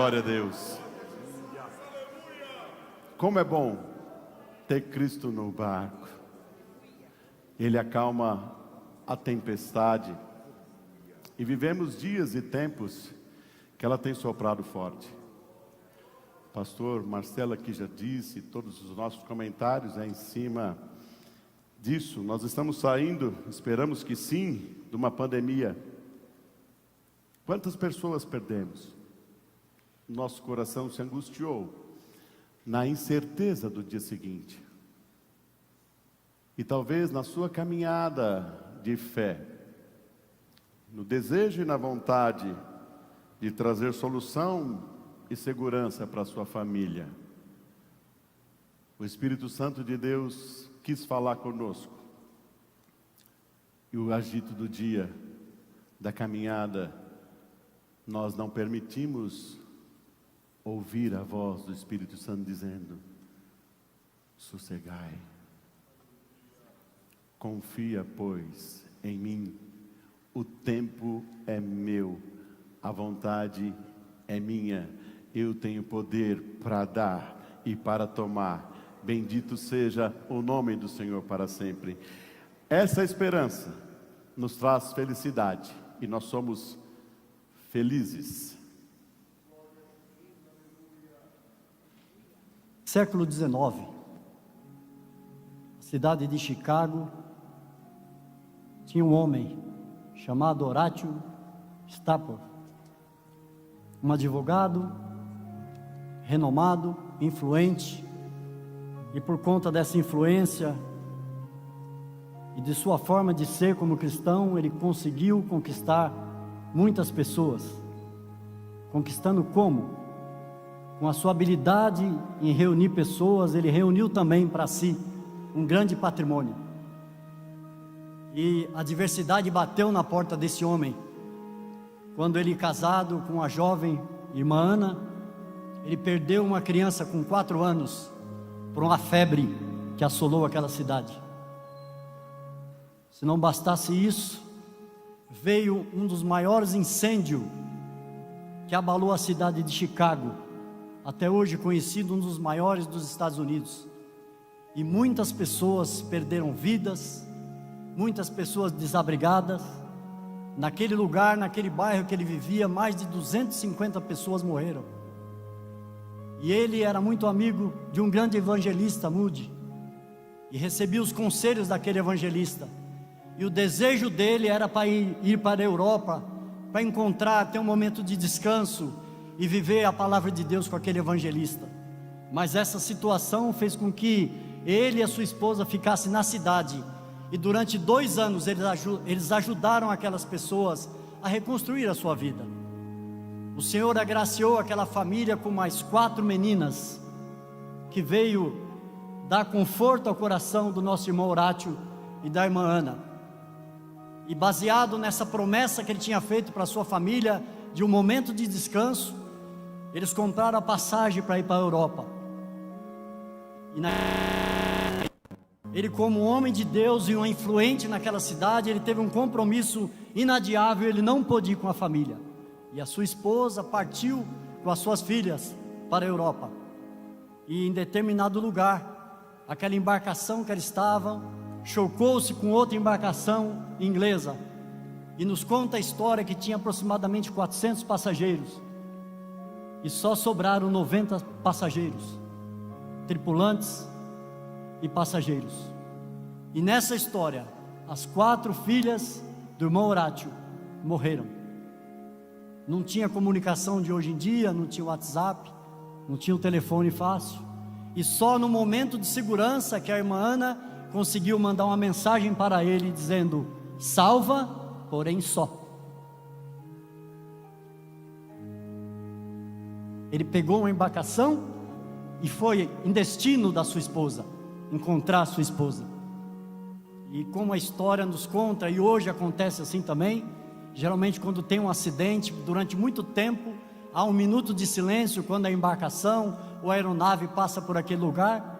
Glória a Deus. Como é bom ter Cristo no barco. Ele acalma a tempestade. E vivemos dias e tempos que ela tem soprado forte. Pastor Marcelo aqui já disse, todos os nossos comentários em cima disso. Nós estamos saindo, esperamos que sim, de uma pandemia. Quantas pessoas perdemos? Nosso coração se angustiou na incerteza do dia seguinte. E talvez na sua caminhada de fé, no desejo e na vontade de trazer solução e segurança para a sua família, o Espírito Santo de Deus quis falar conosco. E o agito do dia, da caminhada, nós não permitimos ouvir a voz do Espírito Santo dizendo: sossegai, confia, pois, em mim, o tempo é meu, a vontade é minha, eu tenho poder para dar e para tomar. Bendito seja o nome do Senhor para sempre. Essa esperança nos traz felicidade e nós somos felizes. Século XIX, a cidade de Chicago tinha um homem chamado Horatio Spafford, um advogado renomado, influente, e por conta dessa influência e de sua forma de ser como cristão, ele conseguiu conquistar muitas pessoas. Conquistando como? Com a sua habilidade em reunir pessoas, ele reuniu também para si um grande patrimônio. E a adversidade bateu na porta desse homem, quando ele, casado com a jovem irmã Ana, ele perdeu uma criança com 4 anos por uma febre que assolou aquela cidade. Se não bastasse isso, veio um dos maiores incêndios que abalou a cidade de Chicago, até hoje conhecido um dos maiores dos Estados Unidos. E muitas pessoas perderam vidas, muitas pessoas desabrigadas. Naquele lugar, naquele bairro que ele vivia, mais de 250 pessoas morreram. E ele era muito amigo de um grande evangelista, Moody, e recebia os conselhos daquele evangelista. E o desejo dele era para ir para a Europa, para encontrar, ter um momento de descanso e viver a palavra de Deus com aquele evangelista. Mas essa situação fez com que ele e a sua esposa ficassem na cidade, e durante 2 anos eles ajudaram aquelas pessoas a reconstruir a sua vida. O Senhor agraciou aquela família com mais 4 meninas, que veio dar conforto ao coração do nosso irmão Horatio e da irmã Ana. E baseado nessa promessa que ele tinha feito para a sua família, de um momento de descanso, eles compraram a passagem para ir para a Europa. Ele, como homem de Deus e um influente naquela cidade, ele teve um compromisso inadiável, ele não pôde ir com a família. E a sua esposa partiu com as suas filhas para a Europa. E em determinado lugar, aquela embarcação que eles estavam, chocou-se com outra embarcação inglesa. E nos conta a história que tinha aproximadamente 400 passageiros. E só sobraram 90 passageiros, tripulantes e passageiros. E nessa história, as 4 filhas do irmão Horatio morreram. Não tinha comunicação de hoje em dia, não tinha WhatsApp, não tinha o telefone fácil. E só no momento de segurança que a irmã Ana conseguiu mandar uma mensagem para ele dizendo: salva, porém só. Ele pegou uma embarcação e foi em destino da sua esposa, encontrar a sua esposa. E como a história nos conta, e hoje acontece assim também, geralmente quando tem um acidente, durante muito tempo, há um minuto de silêncio quando a embarcação ou a aeronave passa por aquele lugar.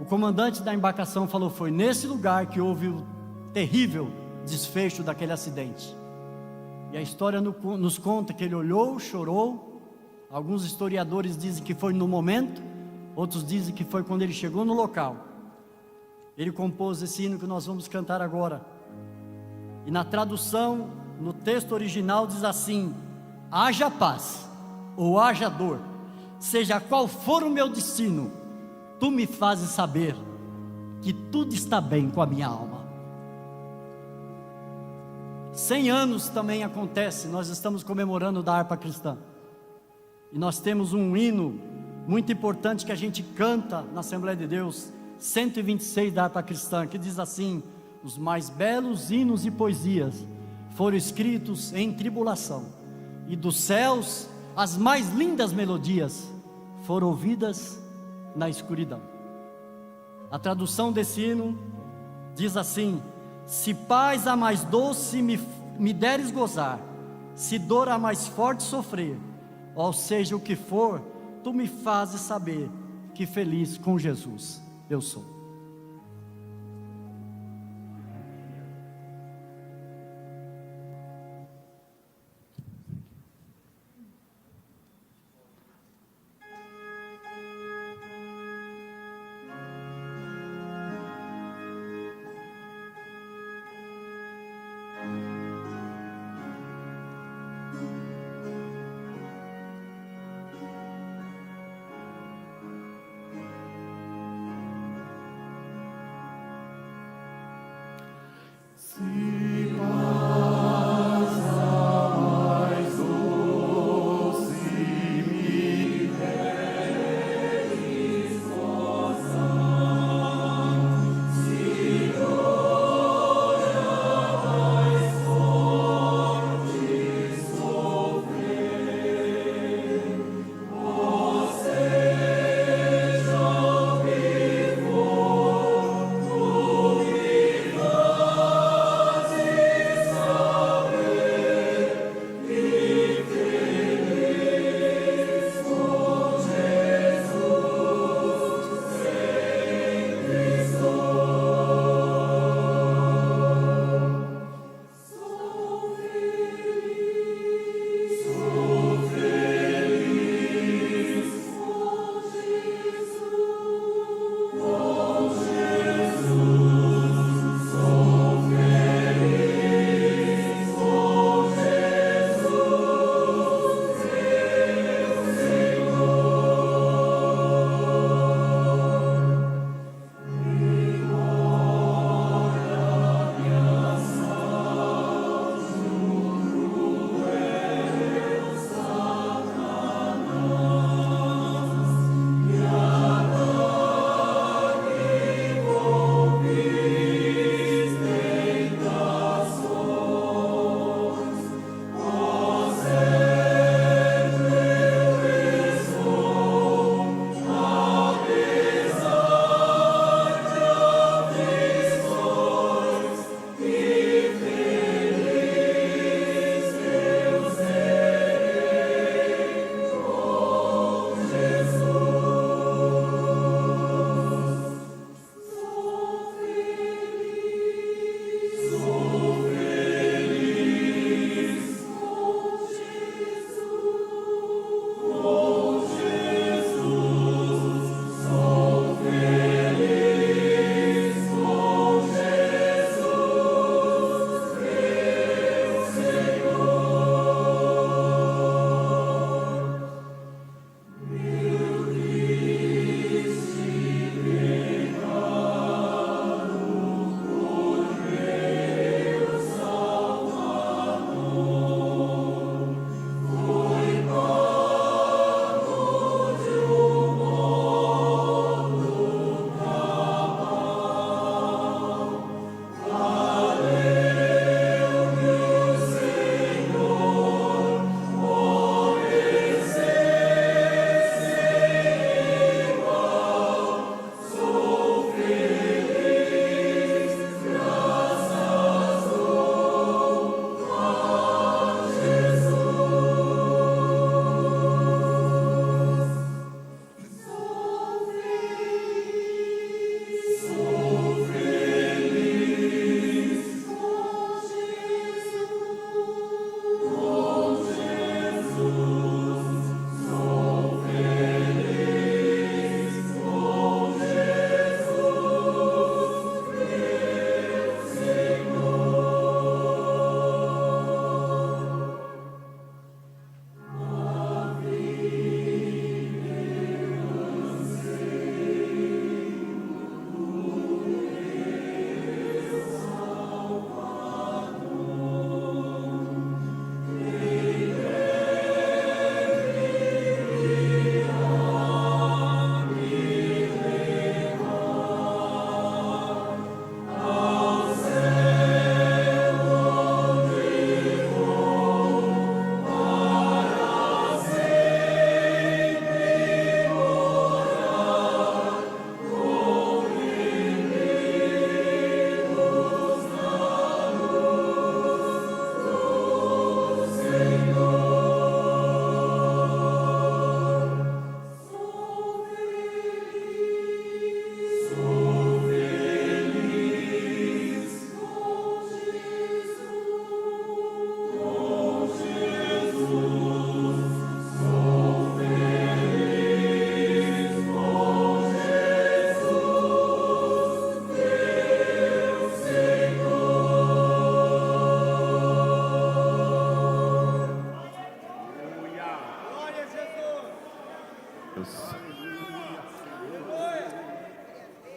O comandante da embarcação falou: foi nesse lugar que houve o terrível desfecho daquele acidente. E a história nos conta que ele olhou, chorou, Alguns historiadores dizem que foi no momento, outros dizem que foi quando ele chegou no local. Ele compôs esse hino que nós vamos cantar agora. E na tradução, no texto original diz assim: haja paz ou haja dor, seja qual for o meu destino, tu me fazes saber que tudo está bem com a minha alma. 100 anos também acontece, nós estamos comemorando da harpa cristã. E nós temos um hino muito importante que a gente canta na Assembleia de Deus, 126 da harpa cristã, que diz assim: os mais belos hinos e poesias foram escritos em tribulação, e dos céus as mais lindas melodias foram ouvidas na escuridão. A tradução desse hino diz assim: se paz a mais doce me deres gozar, se dor a mais forte sofrer, ou seja o que for, tu me fazes saber que feliz com Jesus eu sou.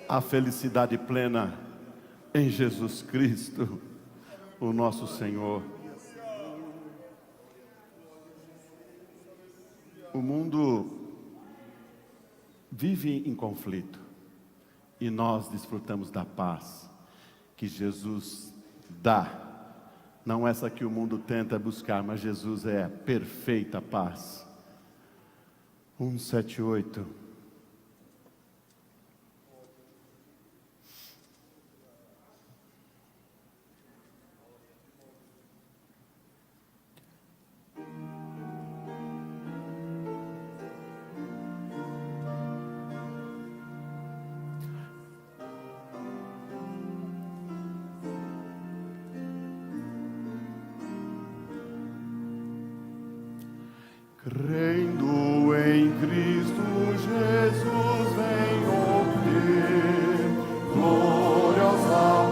a felicidade plena em Jesus Cristo, o nosso Senhor. O mundo vive em conflito e nós desfrutamos da paz que Jesus dá. Não essa que o mundo tenta buscar, mas Jesus é a perfeita paz. 178. Crendo em Cristo Jesus, vem obter gloriosa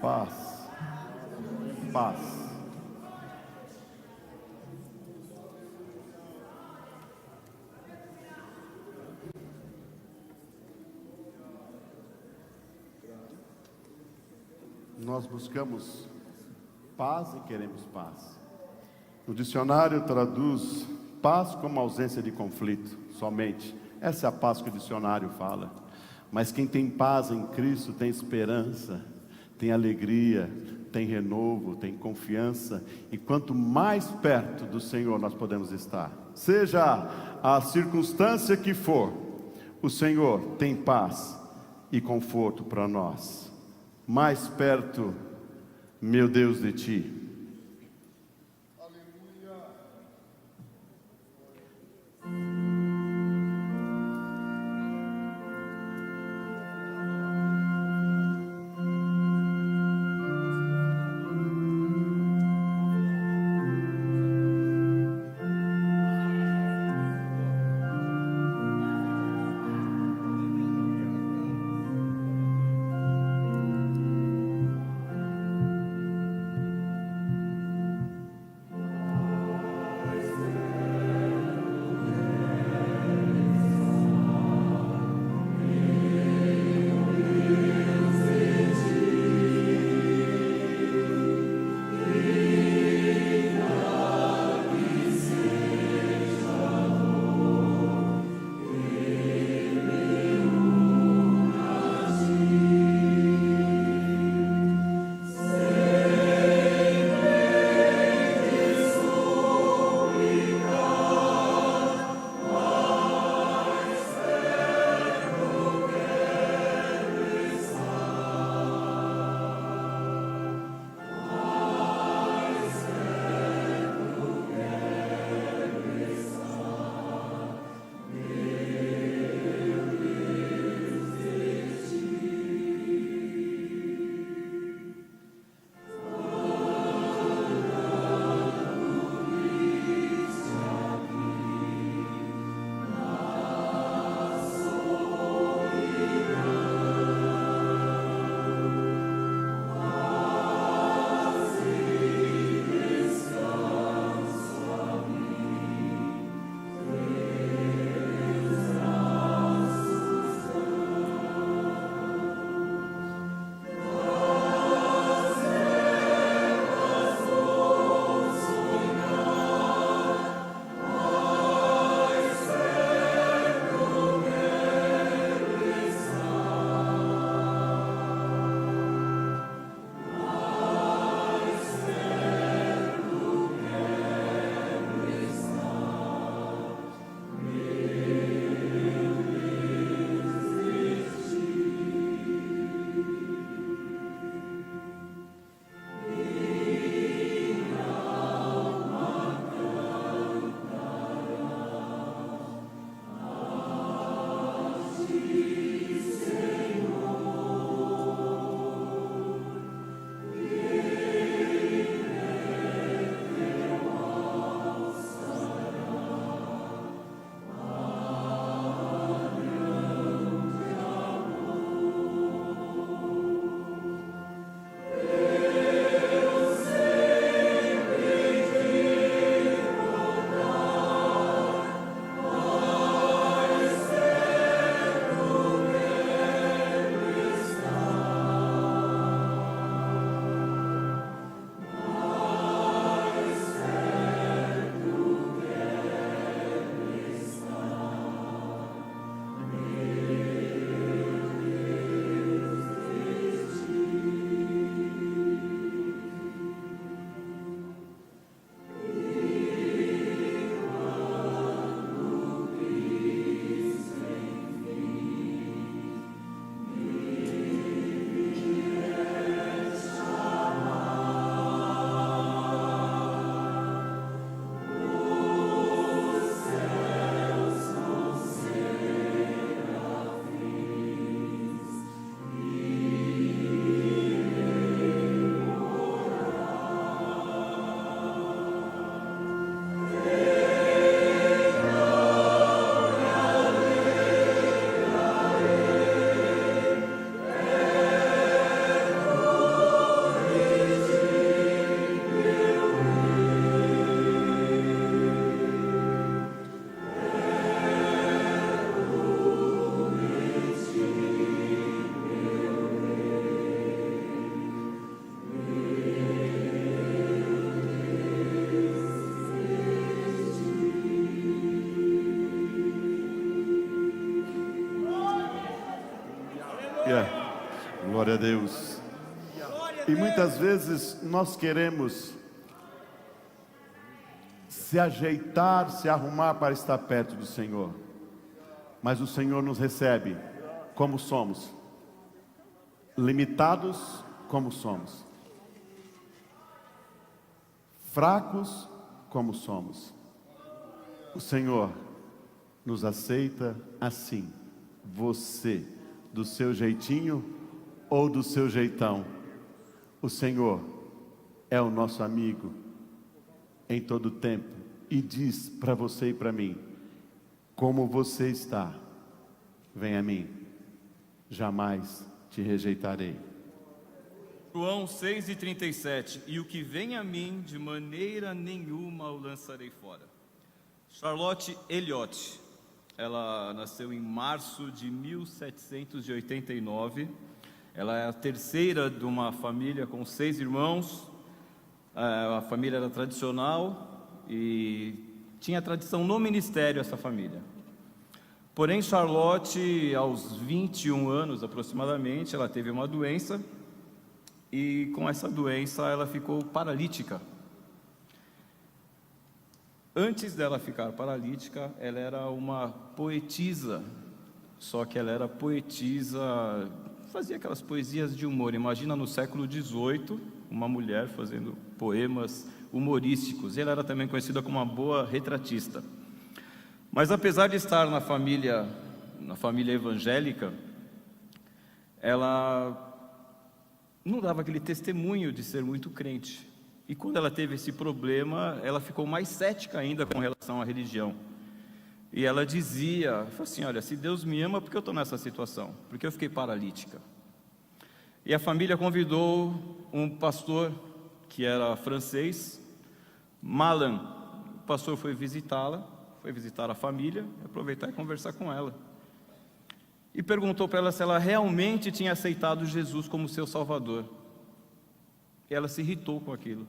paz. Paz. Paz. Nós buscamos paz e queremos paz. O dicionário traduz paz como ausência de conflito, somente. Essa é a paz que o dicionário fala. Mas quem tem paz em Cristo tem esperança, tem alegria, tem renovo, tem confiança. E quanto mais perto do Senhor nós podemos estar, seja a circunstância que for, o Senhor tem paz e conforto para nós. Mais perto, meu Deus, de Ti. Glória a Deus. E muitas vezes nós queremos se ajeitar, se arrumar para estar perto do Senhor. Mas o Senhor nos recebe como somos, limitados como somos, fracos como somos. O Senhor nos aceita assim, você, do seu jeitinho ou do seu jeitão. O Senhor é o nosso amigo em todo tempo e diz para você e para mim: como você está, vem a mim, jamais te rejeitarei. João 6,37, e o que vem a mim, de maneira nenhuma o lançarei fora. Charlotte Elliott, ela nasceu em março de 1789, ela é a terceira de uma família com 6 irmãos, a família era tradicional e tinha tradição no ministério essa família. Porém, Charlotte, aos 21 anos aproximadamente, ela teve uma doença e com essa doença ela ficou paralítica. Antes dela ficar paralítica, ela era uma poetisa, só que ela era poetisa, fazia aquelas poesias de humor. Imagina no século XVIII, uma mulher fazendo poemas humorísticos. E ela era também conhecida como uma boa retratista. Mas apesar de estar na família evangélica, ela não dava aquele testemunho de ser muito crente. E quando ela teve esse problema, ela ficou mais cética ainda com relação à religião. E ela dizia, falou assim: olha, se Deus me ama, por que eu estou nessa situação? Porque eu fiquei paralítica. E a família convidou um pastor que era francês, Malan. O pastor foi visitá-la, foi visitar a família, aproveitar e conversar com ela. E perguntou para ela se ela realmente tinha aceitado Jesus como seu Salvador. E ela se irritou com aquilo.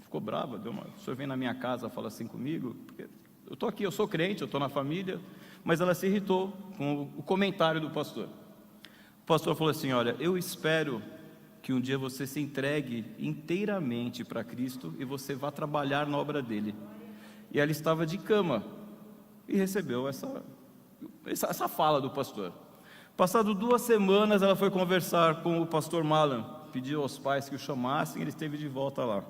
Ficou brava, o senhor vem na minha casa, fala assim comigo, porque eu estou aqui, eu sou crente, eu estou na família, mas ela se irritou com o comentário do pastor. O pastor falou assim: olha, eu espero que um dia você se entregue inteiramente para Cristo e você vá trabalhar na obra dele. E ela estava de cama e recebeu essa fala do pastor. Passado 2 semanas, ela foi conversar com o pastor Malan, pediu aos pais que o chamassem, ele esteve de volta lá.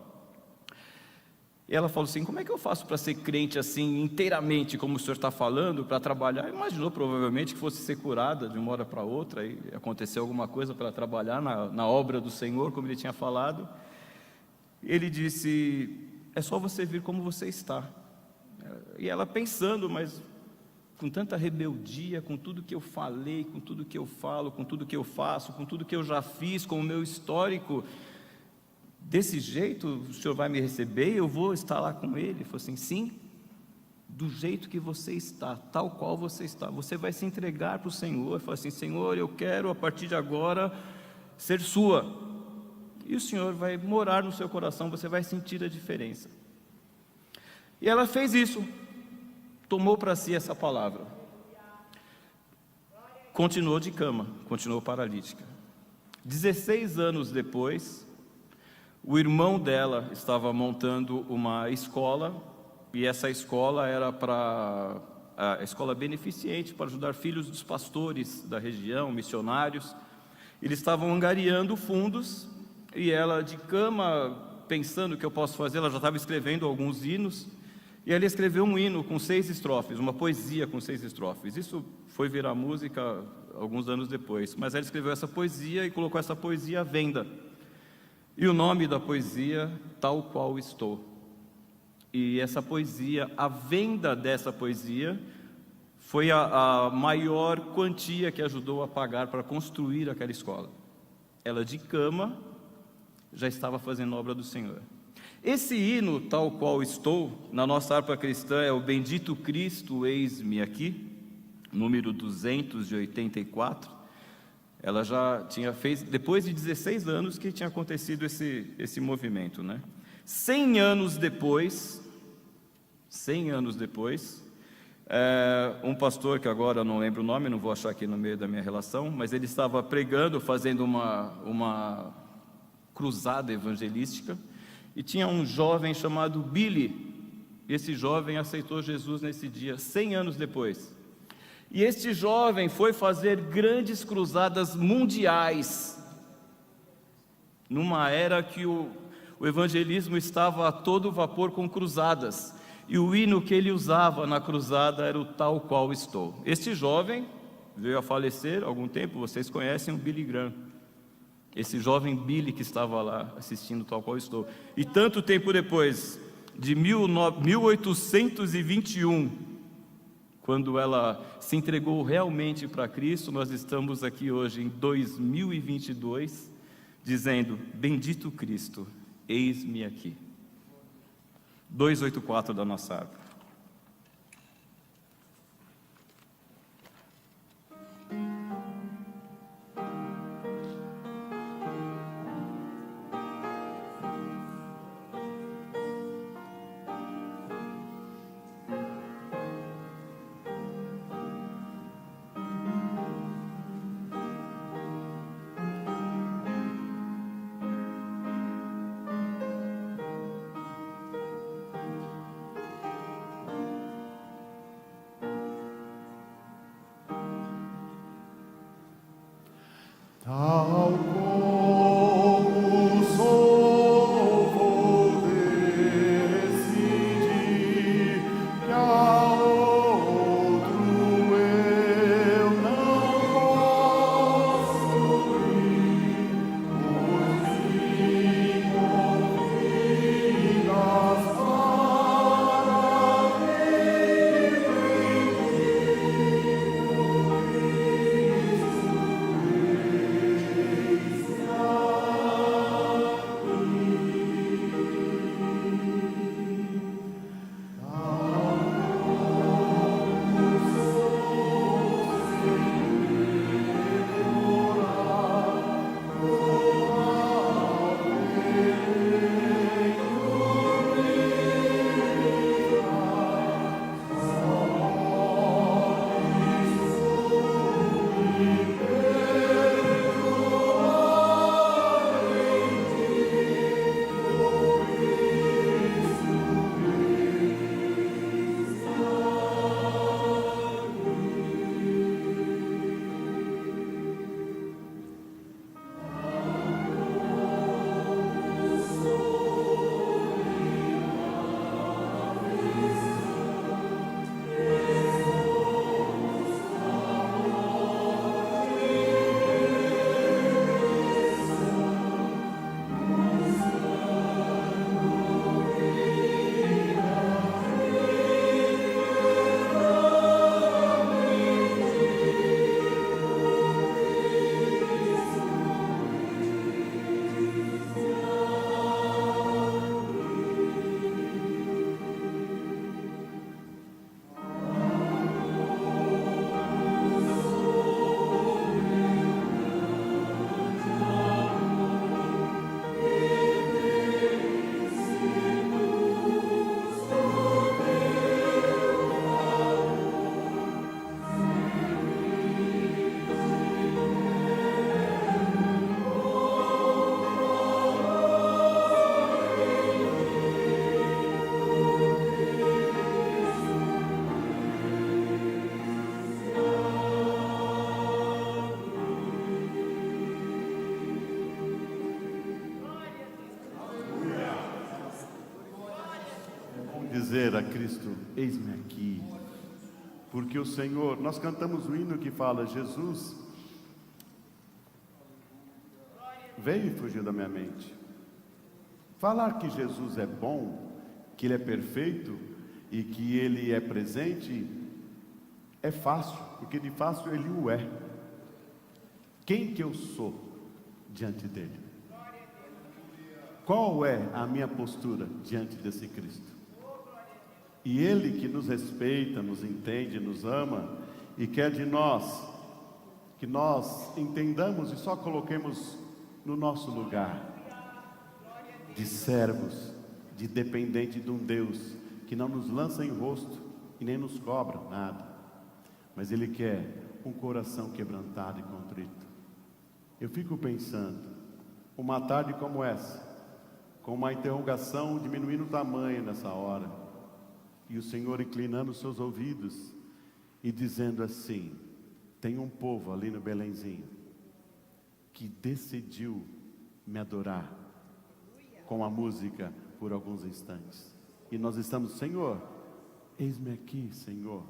E ela falou assim: como é que eu faço para ser crente assim, inteiramente, como o senhor está falando, para trabalhar? Imaginou provavelmente que fosse ser curada de uma hora para outra, e aconteceu alguma coisa para trabalhar na obra do Senhor, como ele tinha falado. Ele disse: é só você vir como você está. E ela pensando, mas com tanta rebeldia, com tudo que eu falei, com tudo que eu falo, com tudo que eu faço, com tudo que eu já fiz, com o meu histórico, desse jeito o senhor vai me receber, eu vou estar lá com ele? Ele falou assim: sim, do jeito que você está, tal qual você está, você vai se entregar para o Senhor. Ele falou assim: Senhor, eu quero a partir de agora ser sua, e o Senhor vai morar no seu coração, você vai sentir a diferença. E ela fez isso, tomou para si essa palavra, continuou de cama, continuou paralítica. 16 anos depois, o irmão dela estava montando uma escola, e essa escola era a escola beneficente para ajudar filhos dos pastores da região, missionários. Eles estavam angariando fundos, e ela de cama, pensando o que eu posso fazer, ela já estava escrevendo alguns hinos, e ela escreveu um hino com 6 estrofes, uma poesia com 6 estrofes. Isso foi virar música alguns anos depois, mas ela escreveu essa poesia e colocou essa poesia à venda. E o nome da poesia, Tal Qual Estou. E essa poesia, a venda dessa poesia, foi a maior quantia que ajudou a pagar para construir aquela escola. Ela de cama já estava fazendo a obra do Senhor. Esse hino, Tal Qual Estou, na nossa harpa cristã é o Bendito Cristo, eis-me aqui, número 284. Ela já tinha feito, depois de 16 anos que tinha acontecido esse movimento, né? 100 anos depois, Um pastor, que agora eu não lembro o nome, não vou achar aqui no meio da minha relação, mas ele estava pregando, fazendo uma cruzada evangelística, e tinha um jovem chamado Billy. Esse jovem aceitou Jesus nesse dia, 100 anos depois. E este jovem foi fazer grandes cruzadas mundiais, numa era que o evangelismo estava a todo vapor com cruzadas, e o hino que ele usava na cruzada era o Tal Qual Estou. Este jovem veio a falecer há algum tempo, vocês conhecem o Billy Graham, esse jovem Billy que estava lá assistindo Tal Qual Estou. E tanto tempo depois, de 1821, quando ela se entregou realmente para Cristo, nós estamos aqui hoje em 2022, dizendo: bendito Cristo, eis-me aqui. 284 da nossa árvore. Tal como sou, vou decidir que a outro eu não posso ir, pois me convidas para dizer a Cristo: eis-me aqui. Porque o Senhor, nós cantamos o hino que fala: Jesus veio e fugiu da minha mente. Falar que Jesus é bom, que Ele é perfeito e que Ele é presente é fácil, porque de fácil Ele o é. Quem que eu sou diante dEle? Qual é a minha postura diante desse Cristo? E Ele que nos respeita, nos entende, nos ama e quer de nós que nós entendamos e só coloquemos no nosso lugar de servos, de dependente de um Deus que não nos lança em rosto e nem nos cobra nada, mas Ele quer um coração quebrantado e contrito. Eu fico pensando, uma tarde como essa, com uma interrogação diminuindo o tamanho nessa hora, e o Senhor inclinando os seus ouvidos e dizendo assim: tem um povo ali no Belenzinho que decidiu me adorar com a música por alguns instantes. E nós estamos: Senhor, eis-me aqui, Senhor.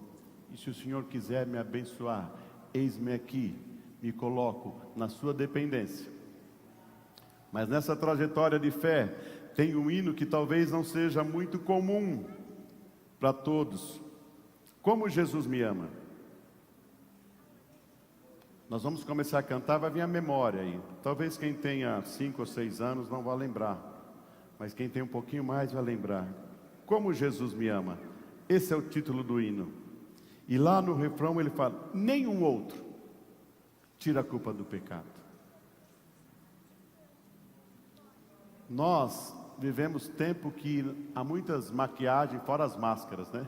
E se o Senhor quiser me abençoar, eis-me aqui, me coloco na sua dependência. Mas nessa trajetória de fé, tem um hino que talvez não seja muito comum para todos. Como Jesus me ama. Nós vamos começar a cantar, vai vir a memória aí. Talvez quem tenha 5 ou 6 anos não vá lembrar, mas quem tem um pouquinho mais vai lembrar. Como Jesus me ama. Esse é o título do hino. E lá no refrão ele fala: nenhum outro tira a culpa do pecado. Nós vivemos tempo que há muitas maquiagens, fora as máscaras, né?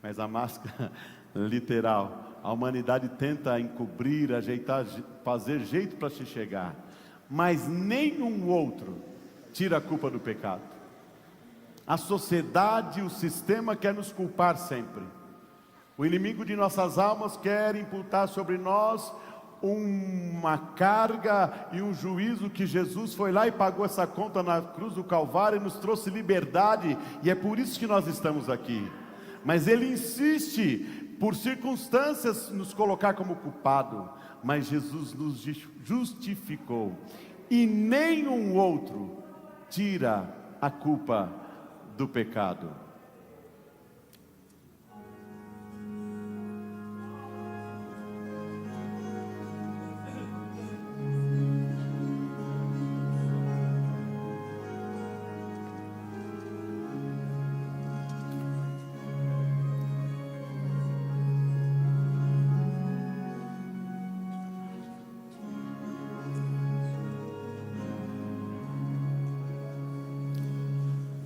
Mas a máscara literal, a humanidade tenta encobrir, ajeitar, fazer jeito para se chegar, mas nenhum outro tira a culpa do pecado. A sociedade, o sistema quer nos culpar sempre. O inimigo de nossas almas quer imputar sobre nós uma carga e um juízo, que Jesus foi lá e pagou essa conta na cruz do Calvário e nos trouxe liberdade, e é por isso que nós estamos aqui. Mas ele insiste, por circunstâncias, nos colocar como culpado, mas Jesus nos justificou, e nenhum outro tira a culpa do pecado.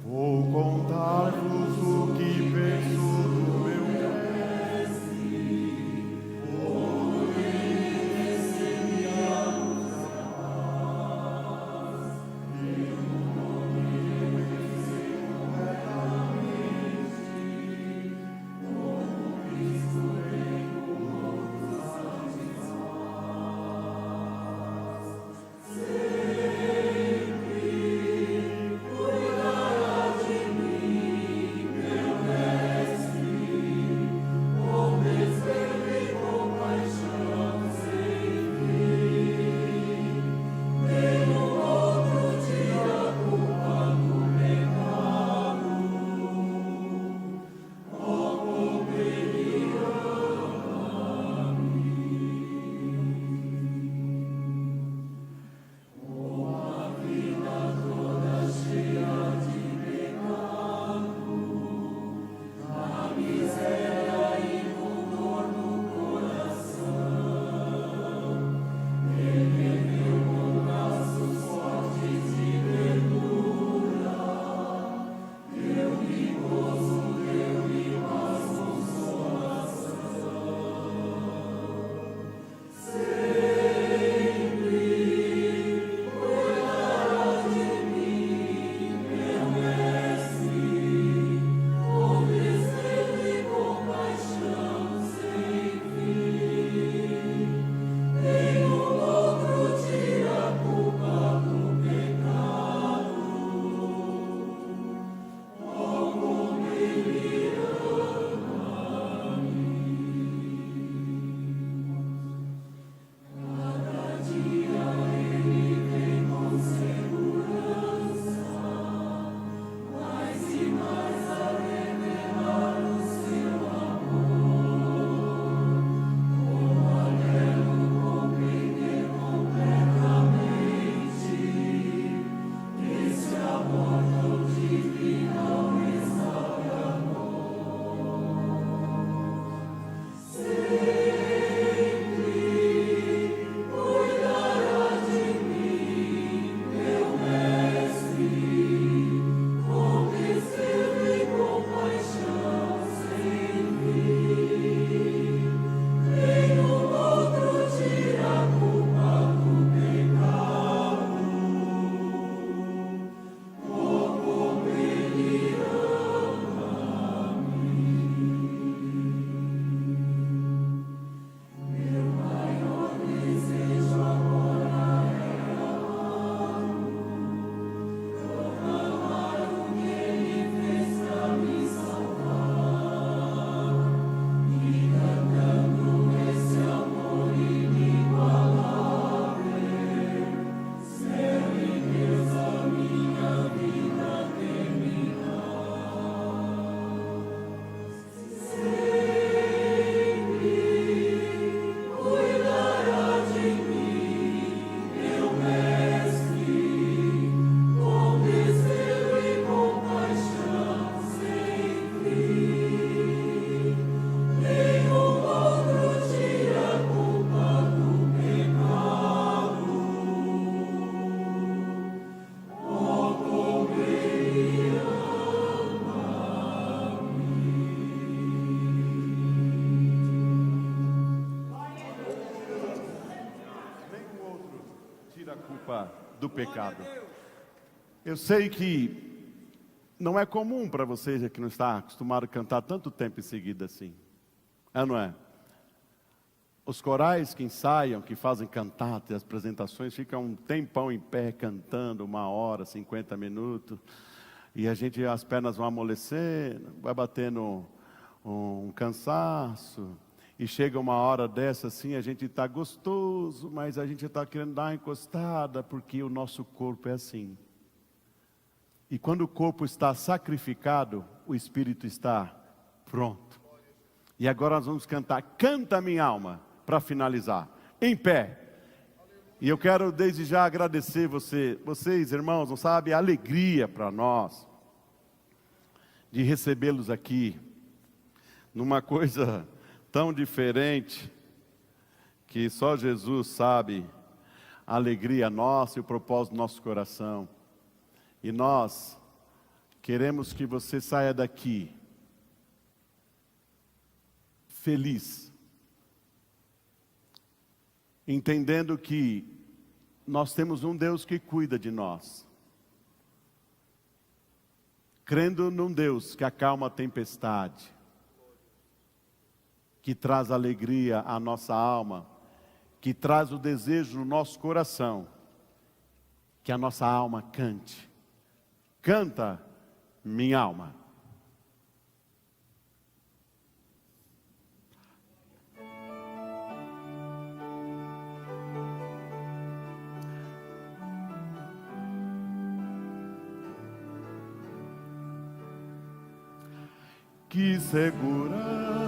Vou contar tira a culpa do pecado. Eu sei que não é comum para vocês que não está acostumado a cantar tanto tempo em seguida assim. É, não é? Os corais que ensaiam, que fazem cantatas e as apresentações, ficam um tempão em pé cantando, 1 hora, 50 minutos. E a gente, as pernas vão amolecendo, vai batendo um cansaço. E chega uma hora dessa assim, a gente está gostoso, mas a gente está querendo dar uma encostada, porque o nosso corpo é assim. E quando o corpo está sacrificado, o espírito está pronto. E agora nós vamos cantar Canta Minha Alma, para finalizar, em pé. E eu quero desde já agradecer vocês, irmãos, não sabe, a alegria para nós de recebê-los aqui, numa coisa tão diferente, que só Jesus sabe a alegria nossa e o propósito do nosso coração. E nós queremos que você saia daqui feliz, entendendo que nós temos um Deus que cuida de nós, crendo num Deus que acalma a tempestade, que traz alegria à nossa alma, que traz o desejo no nosso coração, que a nossa alma cante. Canta, minha alma. Que segurança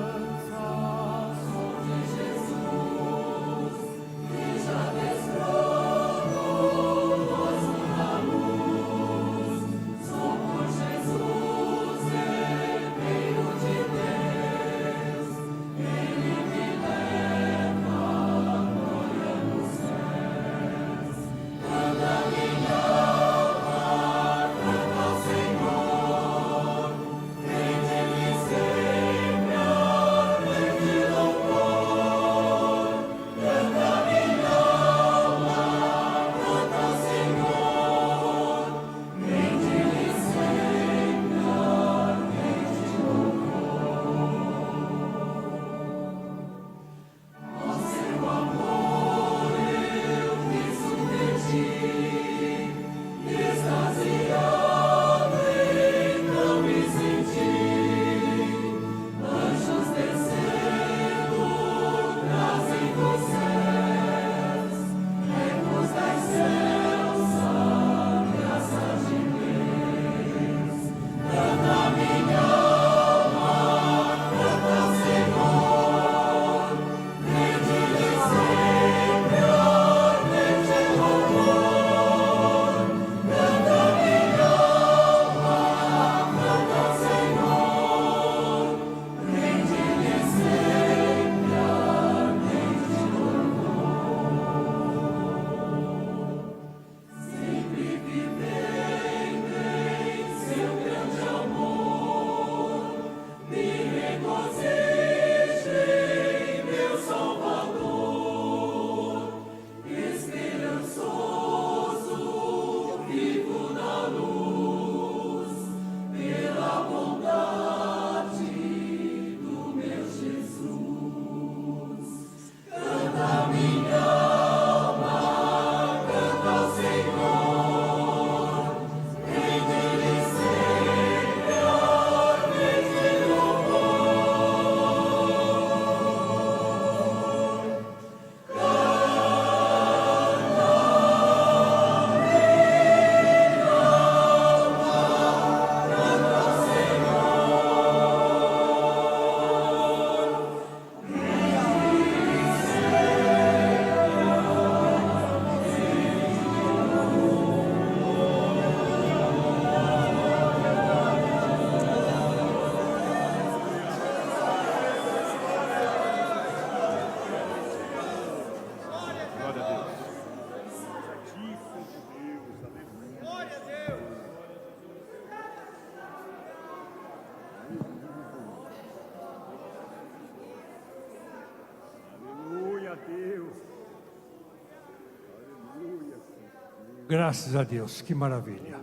Graças a Deus, que maravilha.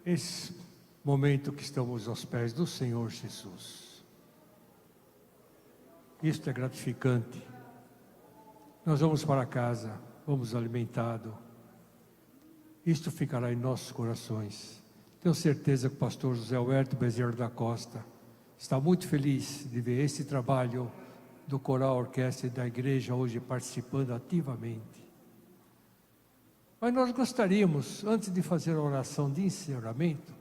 Esse momento que estamos aos pés do Senhor Jesus. Isto é gratificante. Nós vamos para casa, vamos alimentado. Isto ficará em nossos corações. Tenho certeza que o pastor José Huerto Bezerra da Costa está muito feliz de ver esse trabalho do coral orquestra da igreja hoje participando ativamente. Mas nós gostaríamos, antes de fazer a oração de encerramento,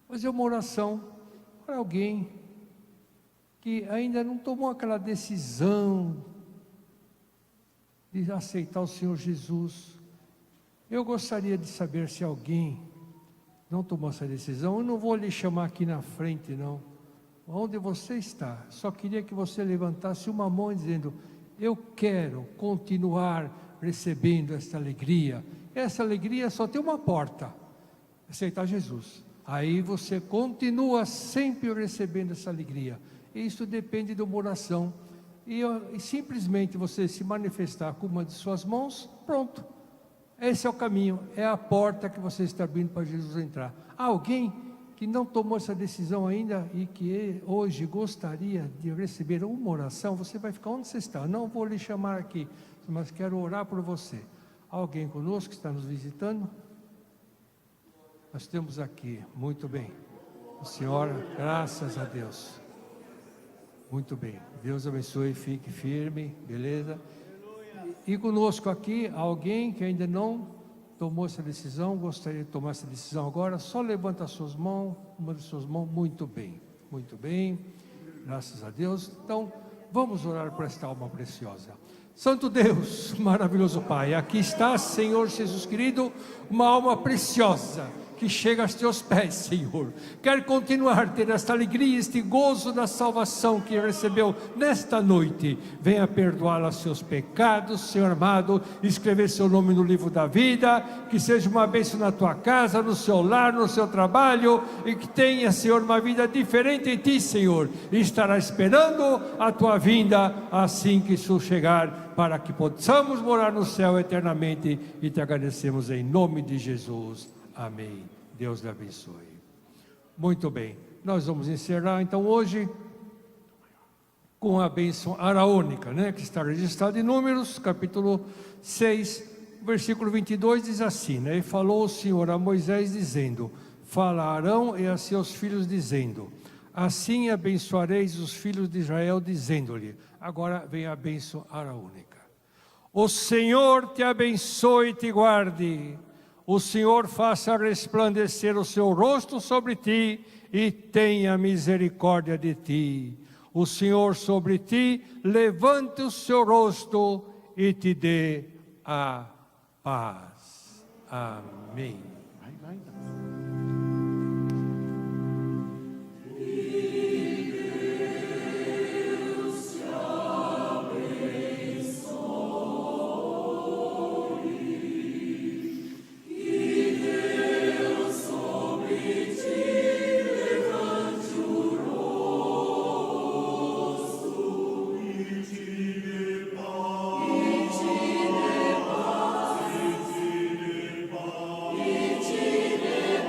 fazer uma oração para alguém que ainda não tomou aquela decisão de aceitar o Senhor Jesus. Eu gostaria de saber se alguém não tomou essa decisão. Eu não vou lhe chamar aqui na frente, não. Onde você está, só queria que você levantasse uma mão dizendo: eu quero continuar recebendo essa alegria. Essa alegria só tem uma porta: aceitar Jesus. Aí você continua sempre recebendo essa alegria. Isso depende de uma oração. E simplesmente você se manifestar com uma de suas mãos, pronto. Esse é o caminho, é a porta que você está abrindo para Jesus entrar. Há alguém que não tomou essa decisão ainda e que hoje gostaria de receber uma oração? Você vai ficar onde você está. Não vou lhe chamar aqui, mas quero orar por você. Alguém conosco que está nos visitando? Nós temos aqui, muito bem. Senhora, graças a Deus. Muito bem, Deus abençoe, fique firme, beleza? E conosco aqui, alguém que ainda não tomou essa decisão, gostaria de tomar essa decisão agora, só levanta as suas mãos, uma de suas mãos, muito bem, graças a Deus. Então, vamos orar por esta alma preciosa. Santo Deus, maravilhoso Pai, aqui está, Senhor Jesus querido, uma alma preciosa, que chega aos teus pés, Senhor. Quer continuar a ter esta alegria, este gozo da salvação que recebeu nesta noite. Venha perdoá-la os seus pecados, Senhor amado, escrever seu nome no livro da vida, que seja uma bênção na tua casa, no seu lar, no seu trabalho, e que tenha, Senhor, uma vida diferente em ti, Senhor, e estará esperando a tua vinda, assim que isso chegar, para que possamos morar no céu eternamente, e te agradecemos em nome de Jesus. Amém. Deus lhe abençoe. Muito bem. Nós vamos encerrar então hoje com a bênção araônica, que está registrada em Números, capítulo 6, versículo 22, diz assim, E falou o Senhor a Moisés dizendo: Fala a Arão e a seus filhos dizendo: Assim abençoareis os filhos de Israel, dizendo-lhe. Agora vem a bênção araônica. O Senhor te abençoe e te guarde. O Senhor faça resplandecer o seu rosto sobre ti e tenha misericórdia de ti. O Senhor sobre ti levante o seu rosto e te dê a paz. Amém. Te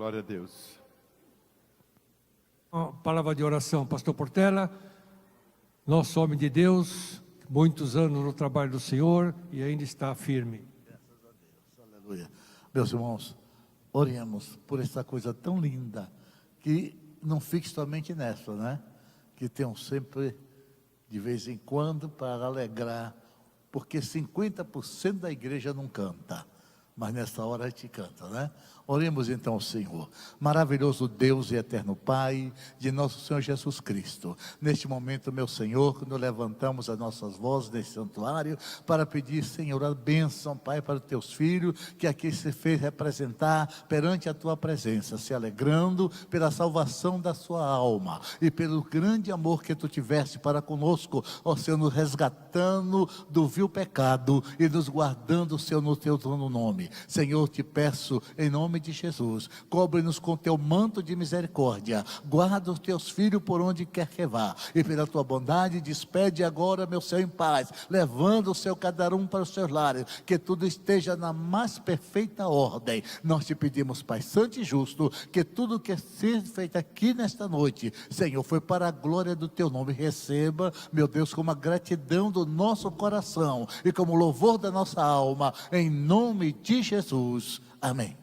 Glória a Deus. Uma palavra de oração, pastor Portela, nosso homem de Deus, muitos anos no trabalho do Senhor e ainda está firme. Aleluia. Meus irmãos, oremos por essa coisa tão linda, que não fique somente nessa, né? Que tenham sempre, de vez em quando, para alegrar, porque 50% da igreja não canta, mas nessa hora a gente canta, né? Oremos então ao Senhor. Maravilhoso Deus e eterno Pai de nosso Senhor Jesus Cristo, neste momento, meu Senhor, quando levantamos as nossas vozes nesse santuário para pedir, Senhor, a bênção, Pai, para os teus filhos que aqui se fez representar perante a tua presença, se alegrando pela salvação da sua alma e pelo grande amor que tu tiveste para conosco, ó Senhor, nos resgatando do vil pecado e nos guardando, Senhor, no teu nome. Senhor, te peço em nome de Jesus, cobre-nos com teu manto de misericórdia, guarda os teus filhos por onde quer que vá, e pela tua bondade despede agora, meu Senhor, em paz, levando o seu cada um para os seus lares, que tudo esteja na mais perfeita ordem. Nós te pedimos, Pai Santo e Justo, que tudo que seja feito aqui nesta noite, Senhor, foi para a glória do teu nome. Receba, meu Deus, como a gratidão do nosso coração e como louvor da nossa alma, em nome de Jesus. Amém.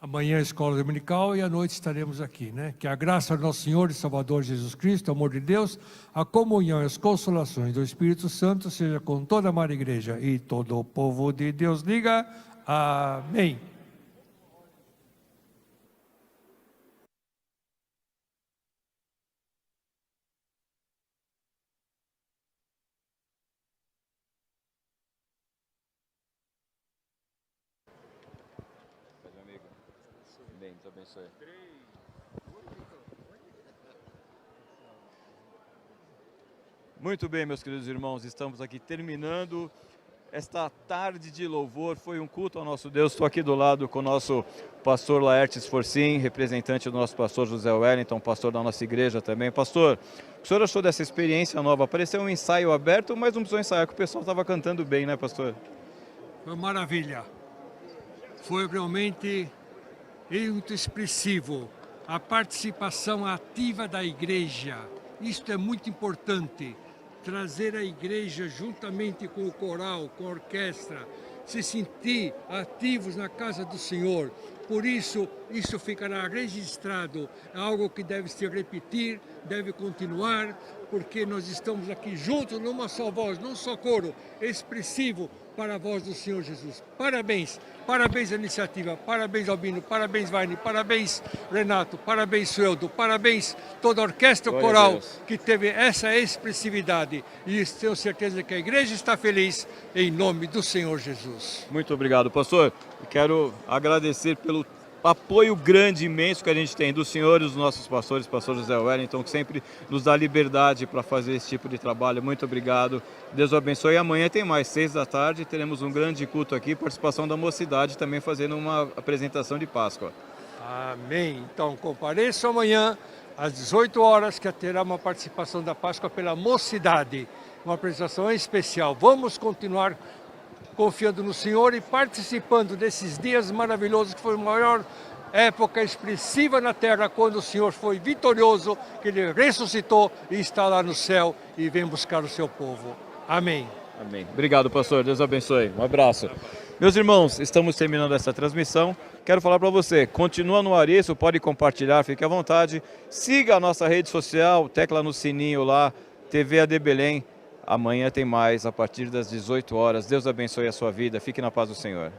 Amanhã é a escola dominical e à noite estaremos aqui, né? Que a graça do nosso Senhor e Salvador Jesus Cristo, o amor de Deus, a comunhão e as consolações do Espírito Santo seja com toda a amada igreja e todo o povo de Deus diga amém. Bem, Deus abençoe. Muito bem, meus queridos irmãos, estamos aqui terminando esta tarde de louvor. Foi um culto ao nosso Deus. Estou aqui do lado com o nosso pastor Laertes Forcim, representante do nosso pastor José Wellington, pastor da nossa igreja também. Pastor, o senhor achou dessa experiência nova? Pareceu um ensaio aberto, mas não precisou ensaiar, que o pessoal estava cantando bem, né, pastor? Foi maravilha. Foi realmente muito expressivo. A participação ativa da igreja. Isto é muito importante. Trazer a igreja juntamente com o coral, com a orquestra, se sentir ativos na casa do Senhor. Por isso, isso ficará registrado. É algo que deve se repetir, deve continuar, porque nós estamos aqui juntos numa só voz, num só coro, expressivo para a voz do Senhor Jesus. Parabéns, parabéns à iniciativa, parabéns Albino, parabéns Vaine, parabéns Renato, parabéns Sueldo, parabéns toda a orquestra coral que teve essa expressividade. E tenho certeza que a igreja está feliz em nome do Senhor Jesus. Muito obrigado, pastor. Quero agradecer pelo apoio grande, imenso que a gente tem do senhor e dos nossos pastores, pastor José Wellington, que sempre nos dá liberdade para fazer esse tipo de trabalho. Muito obrigado. Deus o abençoe. E amanhã tem mais, 6 da tarde, teremos um grande culto aqui, participação da mocidade também fazendo uma apresentação de Páscoa. Amém. Então compareço amanhã às 18 horas, que terá uma participação da Páscoa pela mocidade, uma apresentação especial. Vamos continuar confiando no Senhor e participando desses dias maravilhosos, que foi a maior época expressiva na terra, quando o Senhor foi vitorioso, que Ele ressuscitou e está lá no céu e vem buscar o seu povo. Amém. Amém. Obrigado, pastor. Deus abençoe. Um abraço. Meus irmãos, estamos terminando essa transmissão. Quero falar para você, continua no ar isso, pode compartilhar, fique à vontade. Siga a nossa rede social, tecla no sininho lá, TV AD Belém. Amanhã tem mais, a partir das 18 horas. Deus abençoe a sua vida. Fique na paz do Senhor.